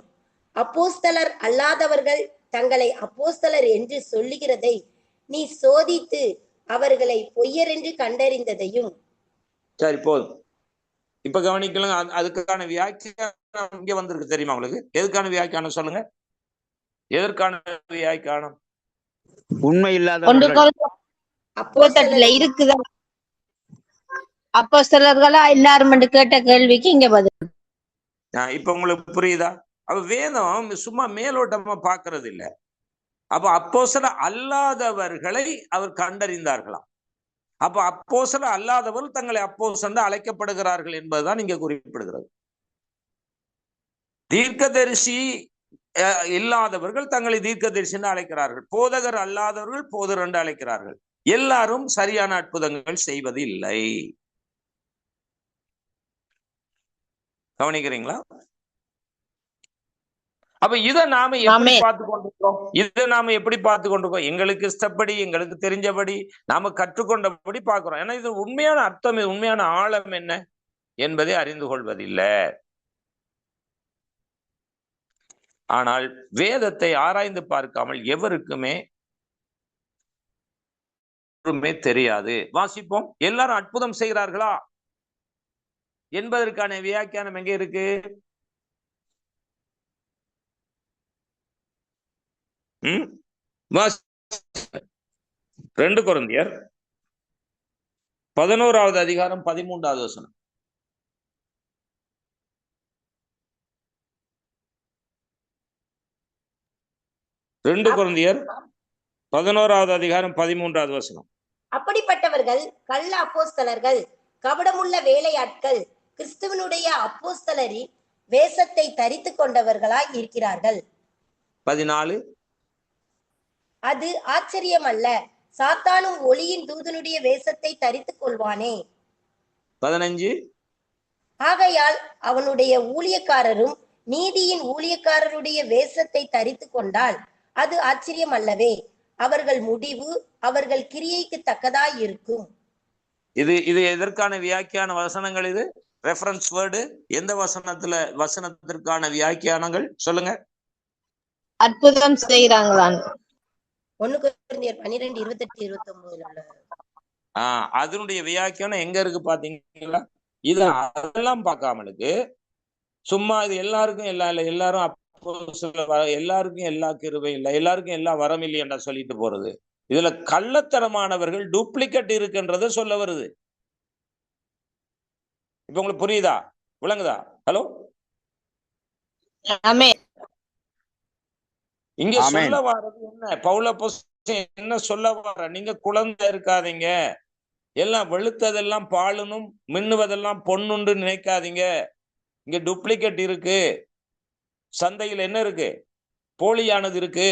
அப்போஸ்தலர் அல்லாதவர்கள் தங்களை அப்போஸ்தலர் என்று சொல்லுகிறதை நீ சோதித்து அவர்களை பொய்யர் என்று கண்டறிந்ததையும். சரி, போதும். இப்ப கவனிக்கலாம். அதுக்கான வியாக்கியானம் இங்க வந்திருக்கு தெரியுமா உங்களுக்கு? எதுக்கான வியாக்கியானம் சொல்லுங்க? எதற்கான வியாக்கியானம்? உண்மை இல்லாதவர்கள் இருக்குதா? அப்போஸ்தலர்களா எல்லாரும் கேட்ட கேள்விக்கு இங்க பதில். இப்ப உங்களுக்கு புரியுதா? அப்ப வேதம் சும்மா மேலோட்டமா பாக்குறது இல்ல. அப்ப அப்போஸ்தலர் அல்லாதவர்களை அவர் கண்டறிந்தார்களாம். அப்ப அப்போஸ்தலர் அல்லாதவர்கள் தங்களை அப்போஸ்தலர் அழைக்கப்படுகிறார்கள் என்பதுதான் இங்க குறிப்பிடுகிறது. தீர்க்கதரிசி இல்லாதவர்கள் தங்களை தீர்க்கதரிசி என்று அழைக்கிறார்கள். போதகர் அல்லாதவர்கள் போதகர் என்று அழைக்கிறார்கள். எல்லாரும் சரியான அற்புதங்கள் செய்வது இல்லை. கவனிக்கிறீங்களா? அப்ப இதை நாம எப்படி பார்த்து கொண்டிருக்கோம்? எங்களுக்கு இஷ்டப்படி, எங்களுக்கு தெரிஞ்சபடி, நாம கற்றுக்கொண்டபடி பார்க்கிறோம். ஏன்னா இது உண்மையான அர்த்தம், உண்மையான ஆழம் என்ன என்பதை அறிந்து கொள்வதில்லை. ஆனால் வேதத்தை ஆராய்ந்து பார்க்காமல் எவருக்குமே தெரியாது. வாசிப்போம். எல்லாரும் அற்புதம் செய்கிறார்களா என்பதற்கான வியாக்கியானம் எங்க இருக்கு? 2 கொரிந்தியர் 11வது அதிகாரம் 13வது வசனம். 2 கொரிந்தியர் 11வது அதிகாரம் 13வது வசனம். அப்படிப்பட்டவர்கள் கள்ள அப்போஸ்தலர்கள், கபடமுள்ள வேலையாட்கள், கிறிஸ்துவனுடைய அப்போஸ்தலரின் வேஷத்தை தரித்து கொண்டவர்களாய் இருக்கிறார்கள். 14. அது ஆச்சரியம் அல்ல, சாத்தானும் ஒளியின் தூதனுடைய வேஷத்தை தரித்துக் கொள்வானே. 15. ஆகையால் அவனுடைய ஊழியக்காரரும் நீதியின் ஊழியக்காரருடைய வேஷத்தை தரித்து கொண்டால் அது ஆச்சரியம் அல்லவே, அவர்கள் முடிவு அவர்கள் கிரியைக்கு தக்கதாய் இருக்கும். இது எதற்கான வியாக்கியான வசனங்கள்? இது ரெஃபரன்ஸ் வேர்டு. எந்த வசனத்திற்கான வியாக்கியானங்கள் சொல்லுங்க? அற்புதம் செய்யறாங்களா? 1 கொரிந்தியர் 12:28-29. அதனுடைய வியாக்கியானம் எங்க இருக்கு பாத்தீங்களா? இது அதெல்லாம் பார்க்காமலுக்கு சும்மா இது எல்லாருக்கும் எல்லாம் இல்லை, எல்லாரும் எல்லாருக்கும் எல்லா கிருபை இல்லை, எல்லாருக்கும் எல்லா வரம் இல்லையென்றா சொல்லிட்டு போறது. இதுல கள்ளத்தனமானவர்கள் டூப்ளிகேட் இருக்குன்றத சொல்ல வருது. இப்ப உங்களுக்கு புரியுதா, விளங்குதா? ஹலோ, ஆமென். இங்க சொல்ல வர்றது என்ன? பவுல என்ன சொல்ல வர? நீங்க குழந்தை இருக்காதீங்க, எல்லாம் வெளுத்ததெல்லாம் பாலுனும் மின்னுவதெல்லாம் பொண்ணுண்டு நினைக்காதீங்க. இங்க டூப்ளிகேட் இருக்கு, சந்தையில் என்ன இருக்கு? போலியானது இருக்கு,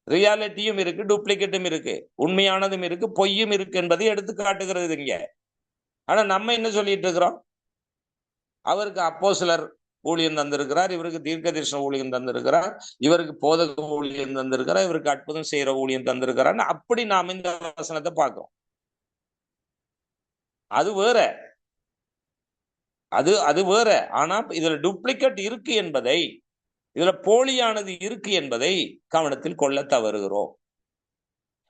ரியாலிட்டியும் இருக்கு, டூப்ளிகேட்டும் இருக்கு, உண்மையானதும் இருக்கு, பொய்யும் இருக்கு என்பதை எடுத்து காட்டுகிறது இங்க. ஆனா நம்ம என்ன சொல்லிட்டு இருக்கிறோம்? அவருக்கு அப்போஸ்தலர் ஊழியம் தந்திருக்கிறார், இவருக்கு தீர்க்கதரிசன ஊழியம் தந்திருக்கிறார், இவருக்கு போதக ஊழியம் தந்திருக்கிறார், இவருக்கு அற்புதம் செய்யற ஊழியம் தந்திருக்கிறார். அப்படி நாம் இந்த வசனத்தை பார்க்கிறோம். அது வேற, அது வேற. ஆனா இதுல டூப்ளிகேட் இருக்கு என்பதை, இதுல போலியானது இருக்கு என்பதை கவனத்தில் கொள்ள தவறுகிறோம்.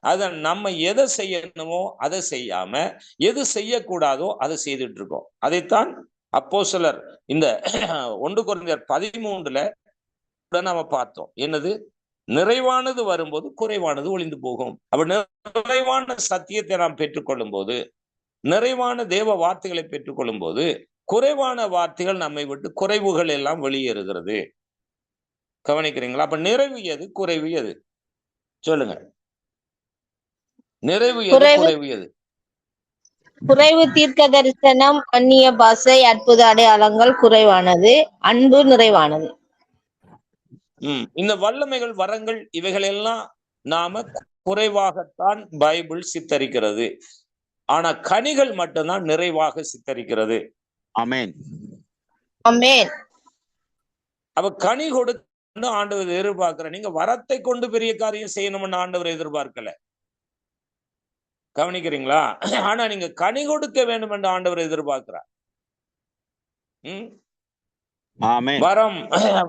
அத நம்ம எதை செய்யணுமோ அதை செய்யாம எது செய்யக்கூடாதோ அதை செய்துட்டு இருக்கோம். அதைத்தான் அப்போஸ்தலர் இந்த 1 கொரிந்தியர் 13 நாம பார்த்தோம். என்னது? நிறைவானது வரும்போது குறைவானது ஒளிந்து போகும். அப்ப நிறைவான சத்தியத்தை நாம் பெற்றுக்கொள்ளும் போது, நிறைவான தேவ வார்த்தைகளை பெற்றுக்கொள்ளும் போது, குறைவான வார்த்தைகள் நம்மை விட்டு, குறைவுகள் எல்லாம் வெளியேறுகிறது. கவனிக்கிறீங்களா? அப்ப நிறைவு எது, குறைவு எது? சொல்லுங்க. நிறைவு எது, குறைவு எது? குறைவு தீர்க்க தரிசனம், அந்நிய பாஷை, அற்புத அடையாளங்கள் குறைவானது, அன்பு நிறைவானது. இந்த வல்லமைகள், வரங்கள், இவைகள் எல்லாம் நாம குறைவாகத்தான் பைபிள் சித்தரிக்கிறது. ஆனா கனிகள் மட்டும்தான் நிறைவாக சித்தரிக்கிறது. ஆமென். ஆமென். அப்ப கனி கொடுத்து ஆண்டவர் எதிர்பார்க்கிற, நீங்க வரத்தை கொண்டு பெரிய காரியம் செய்யணும்னு ஆண்டவர் எதிர்பார்க்கல. கவனிக்கிறீங்களா? ஆனா நீங்க கனி கொடுக்க வேண்டும் என்று ஆண்டவர் எதிர்பார்க்கிறார். வரம்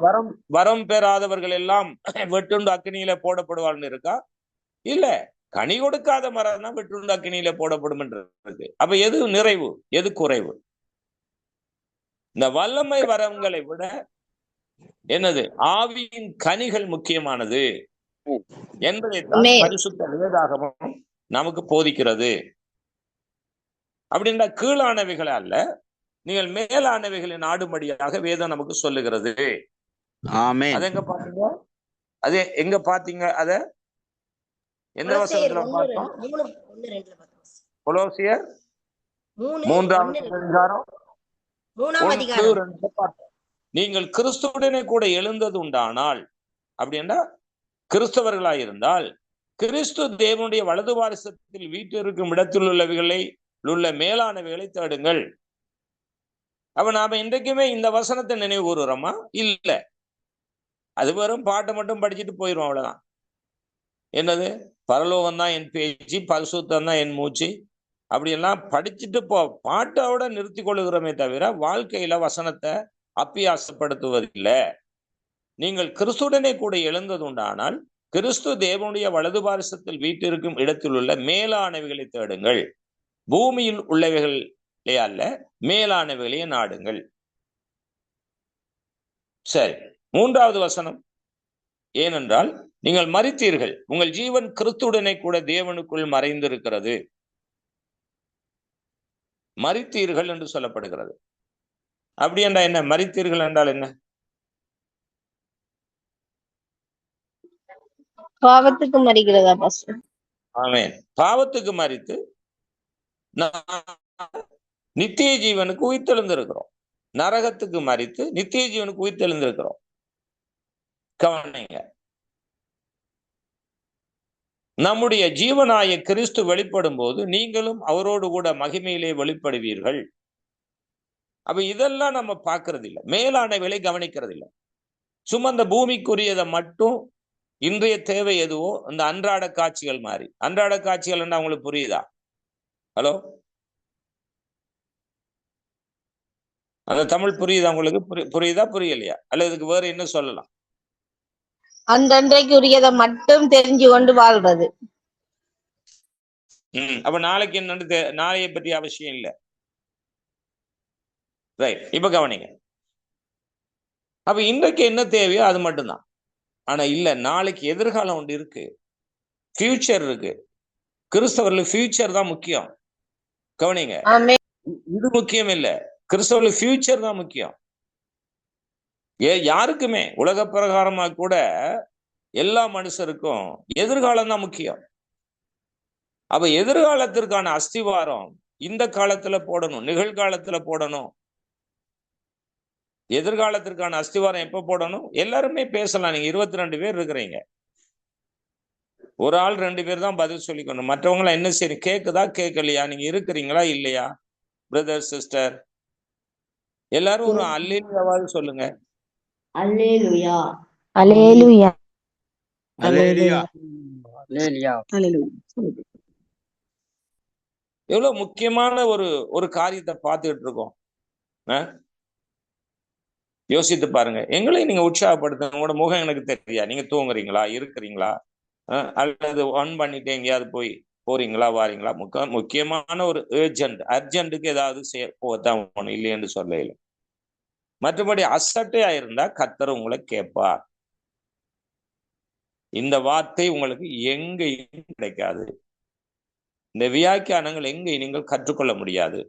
வரம் வரம் பெறாதவர்கள் எல்லாம் வெட்டுண்டு அக்கினியில போடப்படுவார்னு இருக்கா? இல்ல, கனி கொடுக்காத மரம் தான் வெட்டுண்டு அக்கினியில போடப்படும் என்று இருக்கு. அப்ப எது நிறைவு, எது குறைவு? இந்த வல்லமை வரங்களை விட என்னது, ஆவியின் கனிகள் முக்கியமானது என்பதைத்தான் பரிசுத்த வேதாகமம் நமக்கு போதிக்கிறது. அப்படின்ற கீழானவைகளை அல்ல, நீங்கள் மேலானவைகளை நாடும்படியாக வேதம் நமக்கு சொல்லுகிறது. அது எங்க பாத்தீங்க? அது எங்க பாத்தீங்க? அத எந்த வசனத்துல பார்த்தோம்? கொலோசியர் 3ஆம் அதிகாரம் 1-2 பார்த்தோம். நீங்கள் கிறிஸ்துவுடனே கூட எழுந்தது உண்டானால், அப்படின்னா கிறிஸ்தவர்களாய் இருந்தால், கிறிஸ்து தேவனுடைய வலது வாரிசத்தில் வீட்டிற்கும் இடத்தில் உள்ளவைகளை உள்ள மேலானவைகளை தேடுங்கள். அப்ப நாம இன்றைக்குமே இந்த வசனத்தை நினைவு கூறுறோமா? இல்ல. அது வெறும் பாட்டை மட்டும் படிச்சுட்டு போயிடும், அவ்வளவுதான். என்னது, பரலோகம் தான் என் பேச்சு, பரிசுத்தம் தான் என் மூச்சு, அப்படியெல்லாம் படிச்சுட்டு பாட்டோட நிறுத்தி கொள்ளுகிறோமே தவிர வாழ்க்கையில வசனத்தை அப்பியாசப்படுத்துவதில்லை. நீங்கள் கிறிஸ்துடனே கூட எழுந்தது உண்டானால், கிறிஸ்து தேவனுடைய வலது பாரிசத்தில் வீட்டிற்கும் இடத்தில் உள்ள மேலானவைகளை தேடுங்கள். பூமியில் உள்ளவைகளே அல்ல, மேலானவைகளையே நாடுங்கள். சரி, 3வது வசனம். ஏனென்றால் நீங்கள் மரித்தீர்கள், உங்கள் ஜீவன் கிறிஸ்துடனே கூட தேவனுக்குள் மறைந்திருக்கிறது. மரித்தீர்கள் என்று சொல்லப்படுகிறது. அப்படி என்றால் என்ன? மரித்தீர்கள் என்றால் என்ன? பாவத்துக்கு மரிக்கிறதா பாஸ்டர்? ஆமென். பாவத்துக்கு மரித்து நித்திய ஜீவனுக்கு உயிர்த்தெழுந்திருக்கிறோம். நரகத்துக்கு மரித்து நித்திய ஜீவனுக்கு உயிர்த்தெழுந்திருக்கிறோம். கவனிங்க, நம்முடைய ஜீவனாய கிறிஸ்து வெளிப்படும் போது நீங்களும் அவரோடு கூட மகிமையிலே வெளிப்படுவீர்கள். அப்ப இதெல்லாம் நம்ம பார்க்கறது இல்லை, மேலானவைகளை கவனிக்கிறது இல்லை. சும்மா இந்த பூமிக்குரியதை மட்டும், இன்றைய தேவை எதுவோ இந்த அன்றாட காட்சிகள் மாதிரி. அன்றாட காட்சிகள் என்ன உங்களுக்கு புரியுதா? ஹலோ, அந்த தமிழ் புரியுதா உங்களுக்கு? புரியுதா, புரியலையா? அல்ல இதுக்கு வேற என்ன சொல்லலாம்? அன்றன்றைக்கு உரியதை மட்டும் தெரிஞ்சு கொண்டு வாழ்றது. அப்ப நாளைக்கு என்னன்னு நாளைய பற்றி அவசியம் இல்லை. ரைட். இப்ப கவனிங்க, அப்ப இன்றைக்கு என்ன தேவையோ அது மட்டும்தான். ஆனா இல்ல, நாளைக்கு எதிர்காலம் ஒன்று இருக்கு, ஃபியூச்சர் இருக்கு. கிறிஸ்தவர்களுக்கு ஃபியூச்சர் தான் முக்கியம். கவனிங்க, ஆமென். இது முக்கியம் இல்ல, கிறிஸ்தவர்களுக்கு ஃபியூச்சர் தான் முக்கியம். யாருக்குமே உலக பிரகாரமா கூட எல்லா மனுஷருக்கும் எதிர்காலம் தான் முக்கியம். அப்ப எதிர்காலத்திற்கான அஸ்திவாரம் இந்த காலத்துல போடணும், நிகழ்காலத்துல போடணும். எதிர்காலத்திற்கான அஸ்திவாரம் எப்ப போடணும்? எல்லாருமே பேசலாம். நீங்க 22 பேர் இருக்கிறீங்க, ஒரு ஆள் 2 பேர் தான் பதில் சொல்லிக்கணும். மற்றவங்க என்ன சரி கேக்குதா கேட்கலையா, நீங்க இருக்கிறீங்களா இல்லையா? பிரதர் சிஸ்டர் எல்லாரும் ஒரு அல்லேலூயாவாவது சொல்லுங்க. அல்லேலூயா. அல்லேலூயா. அல்லேலூயா. எவ்வளவு முக்கியமான ஒரு காரியத்தை பார்த்துக்கிட்டு இருக்கோம். யோசித்து பாருங்க. எங்களை நீங்க உற்சாகப்படுத்துங்க. உங்களோட முகம் எனக்கு தெரியா, நீங்க தூங்குறீங்களா, இருக்கிறீங்களா, அல்லது ஒன் பண்ணிட்டு எங்கேயாவது போறீங்களா, வாரீங்களா? முக்கியமான ஒரு அர்ஜென்ட்டுக்கு ஏதாவது போகத்தான் போகணும், இல்லையென்று சொல்ல இல்லை. மற்றபடி அசட்டையா இருந்தா கர்த்தர் உங்களை கேட்பார். இந்த வார்த்தை உங்களுக்கு எங்கேயும் கிடைக்காது. இந்த வியாக்கியானங்கள் எங்கேயும் நீங்கள் கற்றுக்கொள்ள முடியாது.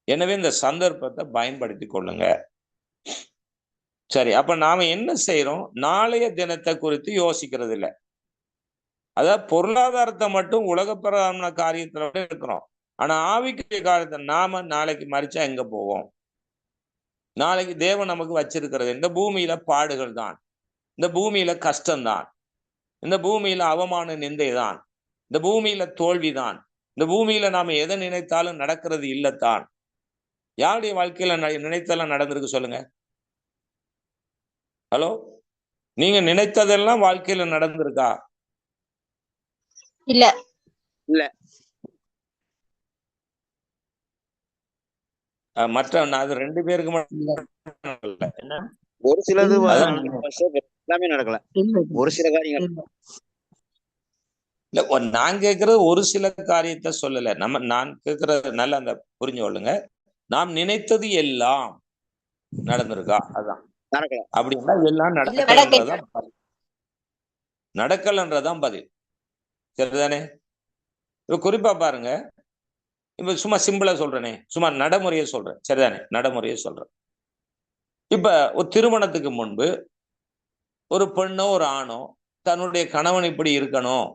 எனவே இந்த சந்தர்ப்பத்தை பயன்படுத்தி கொள்ளுங்க. சரி, அப்ப நாம என்ன செய்யறோம்? நாளைய தினத்தை குறித்து யோசிக்கிறது இல்லை. அதாவது பொருளாதாரத்தை மட்டும் உலக பிரகாரமான காரியத்துல இருக்கிறோம். ஆனா ஆவிக்குரிய காரியத்தை நாம நாளைக்கு மறிச்சா எங்க போவோம்? நாளைக்கு தேவன் நமக்கு வச்சிருக்கிறது இந்த பூமியில பாடுகள் தான், இந்த பூமியில கஷ்டம்தான், இந்த பூமியில அவமான நிந்தை தான், இந்த பூமியில தோல்விதான், இந்த பூமியில நாம எதை நினைத்தாலும் நடக்கிறது இல்லத்தான். யாருடைய வாழ்க்கையில நினைத்தெல்லாம் நடந்திருக்கு சொல்லுங்க. ஹலோ, நீங்க நினைத்ததெல்லாம் வாழ்க்கையில நடந்திருக்கா? இல்ல இல்ல. மற்ற அது 2 பேருக்கு மட்டும் என்ன, ஒரு சிலது அதான் எல்லாமே நடக்கல, ஒரு சில காரியங்கள். இல்ல, நான் கேட்கறது ஒரு சில காரியத்தை சொல்லல. நான் கேட்கறது நல்ல அந்த புரிஞ்சு கொள்ளுங்க. நாம் நினைத்தது எல்லாம் நடந்திருக்கா? அதான் நடக்கல. அப்படின்னா எல்லாம் நடக்கலன்றதான் பதில். சரிதானே? இப்ப குறிப்பா பாருங்க, இப்ப சும்மா சிம்பிளா சொல்றேனே, சும்மா நடைமுறையை சொல்றேன். சரிதானே? நடைமுறையை சொல்றேன். இப்ப ஒரு திருமணத்துக்கு முன்பு ஒரு பெண்ணோ ஒரு ஆணோ தன்னுடைய கணவன் இப்படி இருக்கணும்,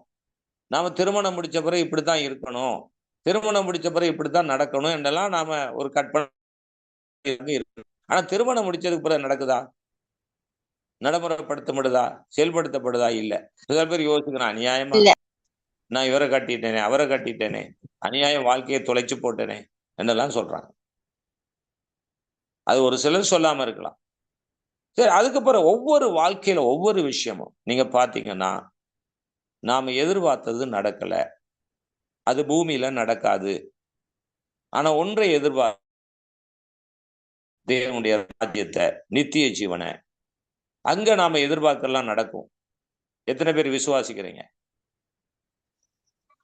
நாம திருமணம் முடிச்ச பிறகு இப்படித்தான் இருக்கணும், திருமணம் முடிச்ச பிறகு இப்படித்தான் நடக்கணும் என்றெல்லாம் நாம ஒரு கற்பனை இருக்கு. ஆனா திருமணம் முடிச்சதுக்கு பிறகு நடக்குதா? நடைமுறைப்படுத்தப்படுதா? செயல்படுத்தப்படுதா? இல்ல. சில பேர் யோசிக்கிறான், அநியாயமா நான் இவரை கட்டிட்டேனே, அவரை கட்டிட்டேனே, அநியாயம் வாழ்க்கையை தொலைச்சு போட்டேனே என்னெல்லாம் சொல்றாங்க. அது ஒரு சிலர் சொல்லாம இருக்கலாம். சரி, அதுக்கப்புறம் ஒவ்வொரு வாழ்க்கையில ஒவ்வொரு விஷயமும் நீங்க பாத்தீங்கன்னா, நாம எதிர்பார்த்தது நடக்கல, அது பூமியில நடக்காது. ஆனா ஒன்றை எதிர்பார்த்த தேவனுடைய ராஜ்யத்தை, நித்திய ஜீவனை, அங்க நாம எதிர்பார்க்கலாம் நடக்கும். எத்தனை பேர் விசுவாசிக்கிறீங்க?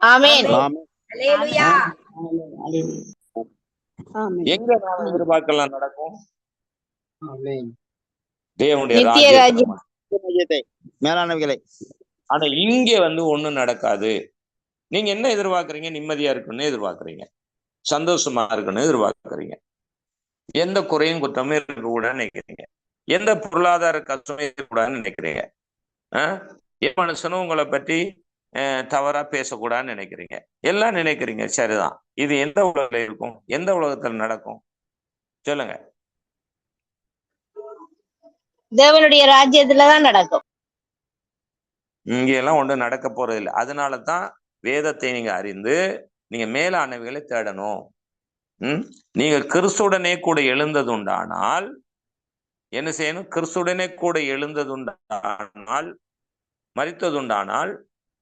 ஆமென். அல்லேலூயா. எங்க நாம எதிர்பார்க்கலாம் நடக்கும்? தேவனுடைய நித்திய ராஜ்யம். ராஜ்யத்தை, மேலானவைகளை. ஆனா இங்க ஒண்ணும் நடக்காது. நீங்க என்ன எதிர்பார்க்கறீங்க? நிம்மதியா இருக்கணும்னு எதிர்பார்க்கறீங்க, சந்தோஷமா இருக்கணும்னு எதிர்பார்க்கறீங்க, எந்த குறையும் குற்றமும் இருக்கக்கூடாதுன்னு நினைக்கிறீங்க, எந்த பொருளாதார கஷ்டமும் இருக்கக்கூடாதுன்னு நினைக்கிறீங்க, மனுஷனும் உங்களை பற்றி தவறா பேசக்கூடாதுன்னு நினைக்கிறீங்க, எல்லாம் நினைக்கிறீங்க. சரிதான். இது எந்த உலகத்துல இருக்கும்? எந்த உலகத்துல நடக்கும் சொல்லுங்க? தேவனுடைய ராஜ்யத்துலதான் நடக்கும். இங்க எல்லாம் ஒன்றும் நடக்க போறது இல்லை. அதனாலதான் வேதத்தை நீங்க அறிந்து நீங்க மேலானவைகளை தேடணும். நீங்க கிறிஸ்துடனே கூட எழுந்ததுண்டானால் என்ன செய்யணும்? கிறிஸ்துடனே கூட எழுந்ததுண்டானால், மரித்ததுண்டானால்,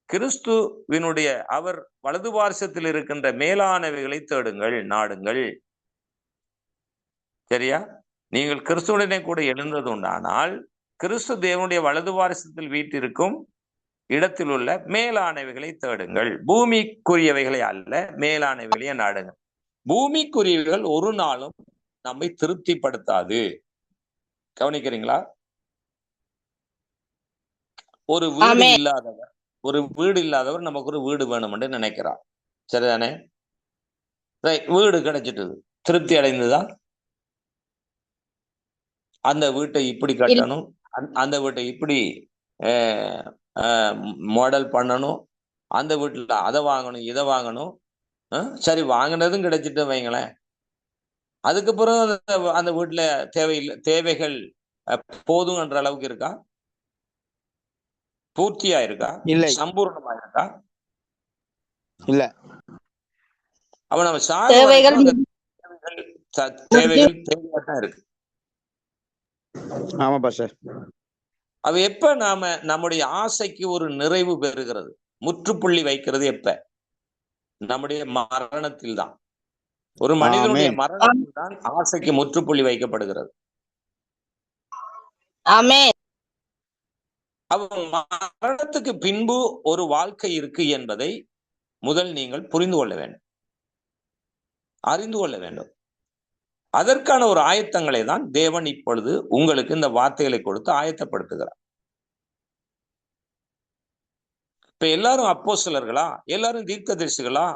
கிறிஸ்துவினுடைய அவர் வலது பார்சத்தில் இருக்கின்ற மேலானவைகளை தேடுங்கள், நாடுங்கள். சரியா? நீங்கள் கிறிஸ்துடனே கூட எழுந்ததுண்டானால், கிறிஸ்து தேவனுடைய வலது பார்சத்தில் வீட்டிற்கும் இடத்தில் உள்ள மேலானவைகளை தேடுங்கள், பூமிக்குரியவைகளை அல்ல, மேலானவைகளையே நாடுங்கள். பூமிக்குரியவைகள் ஒரு நாளும் நம்மை திருப்திப்படுத்தாது. கவனிக்கிறீங்களா? ஒரு வீடு ஆமென். இல்லாதவர் நமக்கு ஒரு வீடு வேணும்னு நினைக்கிறார். சரிதானே? வீடு கிடைச்சிட்டது, திருப்தி அடைந்ததா? அந்த வீட்டை இப்படி கட்டணும், அந்த வீட்டை இப்படி மாடல் பண்ணணும், அந்த வீட்டுல அதை வாங்கணும் இதை வாங்கணும். சரி, வாங்கினதும் கிடைச்சிட்டு வைங்களேன். அதுக்கப்புறம் அந்த வீட்டுல தேவைகள் போதும் என்ற அளவுக்கு இருக்கா? பூர்த்தியா இருக்கா? இல்லை, சம்பூர்ணமா இருக்கா? இல்ல. அப்ப நம்ம சாகு தேவைகள் வரைக்கும் தேவைகள் தேவையா தான் இருக்கு. ஆமா பாஸ்டர். அவ எப்ப நாம நம்முடைய ஆசைக்கு ஒரு நிறைவு பெறுகிறது, முற்றுப்புள்ளி வைக்கிறது எப்ப? நம்முடைய மரணத்தில் தான். ஒரு மனிதனுடைய மரணத்தில் தான் ஆசைக்கு முற்றுப்புள்ளி வைக்கப்படுகிறது. ஆமென். அவன் மரணத்துக்கு பின்பு ஒரு வாழ்க்கை இருக்கு என்பதை முதல் நீங்கள் புரிந்து கொள்ள வேண்டும், அறிந்து கொள்ள வேண்டும். அதற்கான ஒரு ஆயத்தங்களை தான் தேவன் இப்பொழுது உங்களுக்கு இந்த வார்த்தைகளை கொடுத்து ஆயத்தப்படுத்துகிறார். இப்ப எல்லாரும் அப்போஸ்தலர்களா? எல்லாரும் தீர்க்கதரிசிகளா?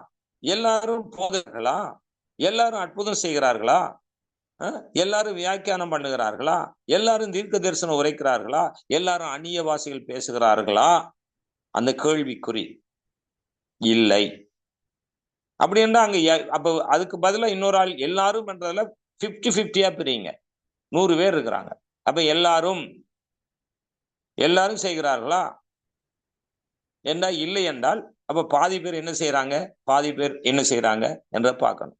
எல்லாரும் போதகர்களா? எல்லாரும் அற்புதம் செய்கிறார்களா? எல்லாரும் வியாக்கியானம் பண்ணுகிறார்களா? எல்லாரும் தீர்க்க தரிசனம் உரைக்கிறார்களா? எல்லாரும் அந்நிய பாஷைகள் பேசுகிறார்களா? அந்த கேள்விக்குறி இல்லை. அப்படி என்றா அங்க அப்ப அதுக்கு பதிலா இன்னொரு ஆள் எல்லாரும் என்றதுல 50-50 பிரிங்க. 100 பேர் இருக்கிறாங்க. அப்ப எல்லாரும் செய்கிறார்களா என்றா இல்லை என்றால் அப்ப பாதி பேர் என்ன செய்யறாங்க என்ற பார்க்கணும்.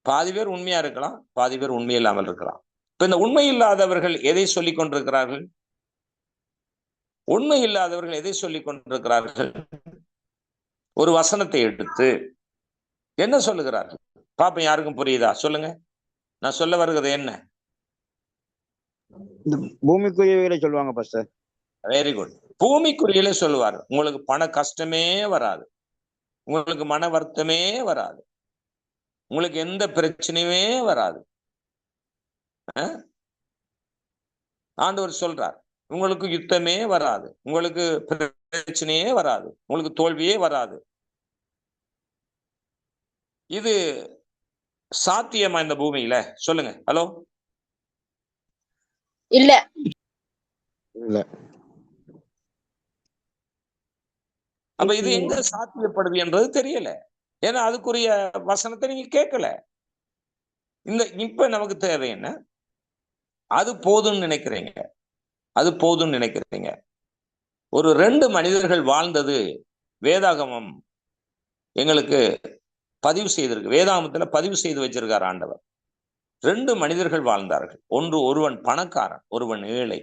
பாதி பேர் உண்மையா இருக்கலாம், பாதி பேர் உண்மை இல்லாமல் இருக்கலாம். இப்ப இந்த உண்மை இல்லாதவர்கள் எதை சொல்லிக் கொண்டிருக்கிறார்கள்? உண்மை இல்லாதவர்கள் எதை சொல்லிக் கொண்டிருக்கிறார்கள்? ஒரு வசனத்தை எடுத்து என்ன சொல்லுகிறார்கள் பாப்போம். யாருக்கும் புரியுதா? சொல்லுங்க. நான் சொல்ல வருகிறது என்ன? பூமிக்குரியவைகளை சொல்லுவாங்க பாஸ்டர். Very good. பூமிக்குரியல சொல்லுவார். உங்களுக்கு பண கஷ்டமே வராது, உங்களுக்கு மன வருத்தமே வராது, உங்களுக்கு எந்த பிரச்சனையுமே வராது. ஆண்டவர் சொல்றார், உங்களுக்கு யுத்தமே வராது, உங்களுக்கு பிரச்சனையே வராது, உங்களுக்கு தோல்வியே வராது. இது சாத்தியமா இந்த பூமியில? சொல்லுங்க. ஹலோ. இல்ல. அப்ப இது எங்க சாத்தியப்படுது என்றது தெரியல. ஏன்னா அதுக்குரிய வசனத்தை நீங்க கேட்கல. இப்ப நமக்கு தேவை என்ன? அது போதும்னு நினைக்கிறீங்க. ஒரு 2 மனிதர்கள் வாழ்ந்தது வேதாகமம் எங்களுக்கு பதிவு செய்திருக்கு. வேதாகமத்துல பதிவு செய்து வச்சிருக்கார் ஆண்டவர். 2 மனிதர்கள் வாழ்ந்தார்கள். ஒருவன் பணக்காரன், ஒருவன் ஏழை.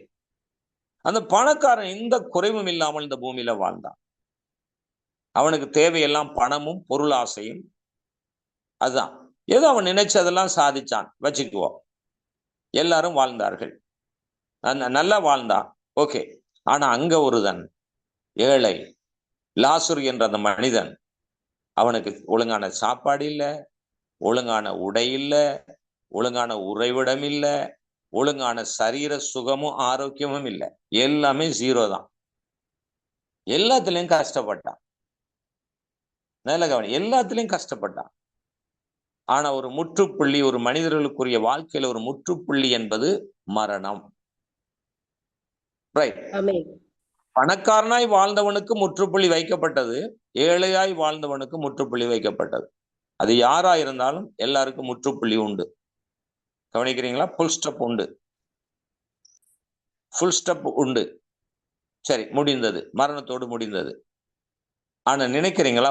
அந்த பணக்காரன் எந்த குறைவும் இல்லாமல் இந்த பூமியில வாழ்ந்தான். அவனுக்கு தேவையெல்லாம் பணமும் பொருளாசையும். அதுதான் ஏதோ அவன் நினைச்சதெல்லாம் சாதிச்சான் வச்சுக்குவோம். எல்லாரும் வாழ்ந்தார்கள், நல்லா வாழ்ந்தான். ஓகே. ஆனா அங்க ஒருதன் ஏழை, லாசரு என்ற அந்த மனிதன், அவனுக்கு ஒழுங்கான சாப்பாடு இல்லை, ஒழுங்கான உடை இல்லை, ஒழுங்கான உறைவிடம் இல்லை, ஒழுங்கான சரீர சுகமும் ஆரோக்கியமும் இல்லை. எல்லாமே 0 தான். எல்லாத்துலயும் கஷ்டப்பட்டான். நல்ல கவனி, எல்லாத்துலயும் கஷ்டப்பட்டான். ஆனா ஒரு முற்றுப்புள்ளி, ஒரு மனிதர்களுக்குரிய வாழ்க்கையில ஒரு முற்றுப்புள்ளி என்பது மரணம். ரைட். பணக்காரனாய் வாழ்ந்தவனுக்கு முற்றுப்புள்ளி வைக்கப்பட்டது, ஏழையாய் வாழ்ந்தவனுக்கு முற்றுப்புள்ளி வைக்கப்பட்டது. அது யாரா இருந்தாலும் எல்லாருக்கும் முற்றுப்புள்ளி உண்டு. கவனிக்கிறீங்களா? ஃபுல் ஸ்டாப் உண்டு. சரி, முடிந்தது, மரணத்தோடு முடிந்தது. ஆனா நினைக்கிறீங்களா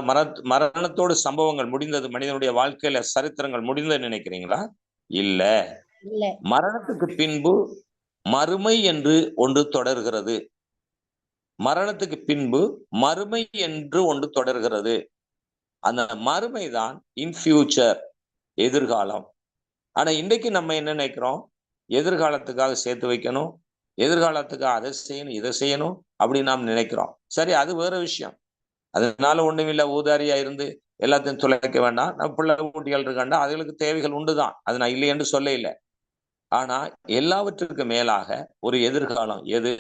மரணத்தோடு சம்பவங்கள் முடிந்தது? மனிதனுடைய வாழ்க்கையில சரித்திரங்கள் முடிந்தது நினைக்கிறீங்களா? இல்ல. மரணத்துக்கு பின்பு மறுமை என்று ஒன்று தொடர்கிறது. மரணத்துக்கு பின்பு மறுமை என்று ஒன்று தொடர்கிறது. அந்த மறுமை தான் இன் ஃபியூச்சர், எதிர்காலம். ஆனா இன்றைக்கு நம்ம என்ன நினைக்கிறோம்? எதிர்காலத்துக்காக சேர்த்து வைக்கணும், எதிர்காலத்துக்காக அதை செய்யணும் இதை செய்யணும் அப்படின்னு நாம் நினைக்கிறோம். சரி, அது வேற விஷயம். அதனால ஒண்ணுமில்ல, ஊதாரியா இருந்து எல்லாத்தையும் துளைக்க வேண்டாம். நம்ம பிள்ளை குட்டிகள் இருக்காண்டா, அதுகளுக்கு தேவைகள் உண்டுதான், அது நான் இல்லை என்று சொல்ல இல்லை. ஆனா எல்லாவற்றுக்கு மேலாக ஒரு எதிர்காலம். எது?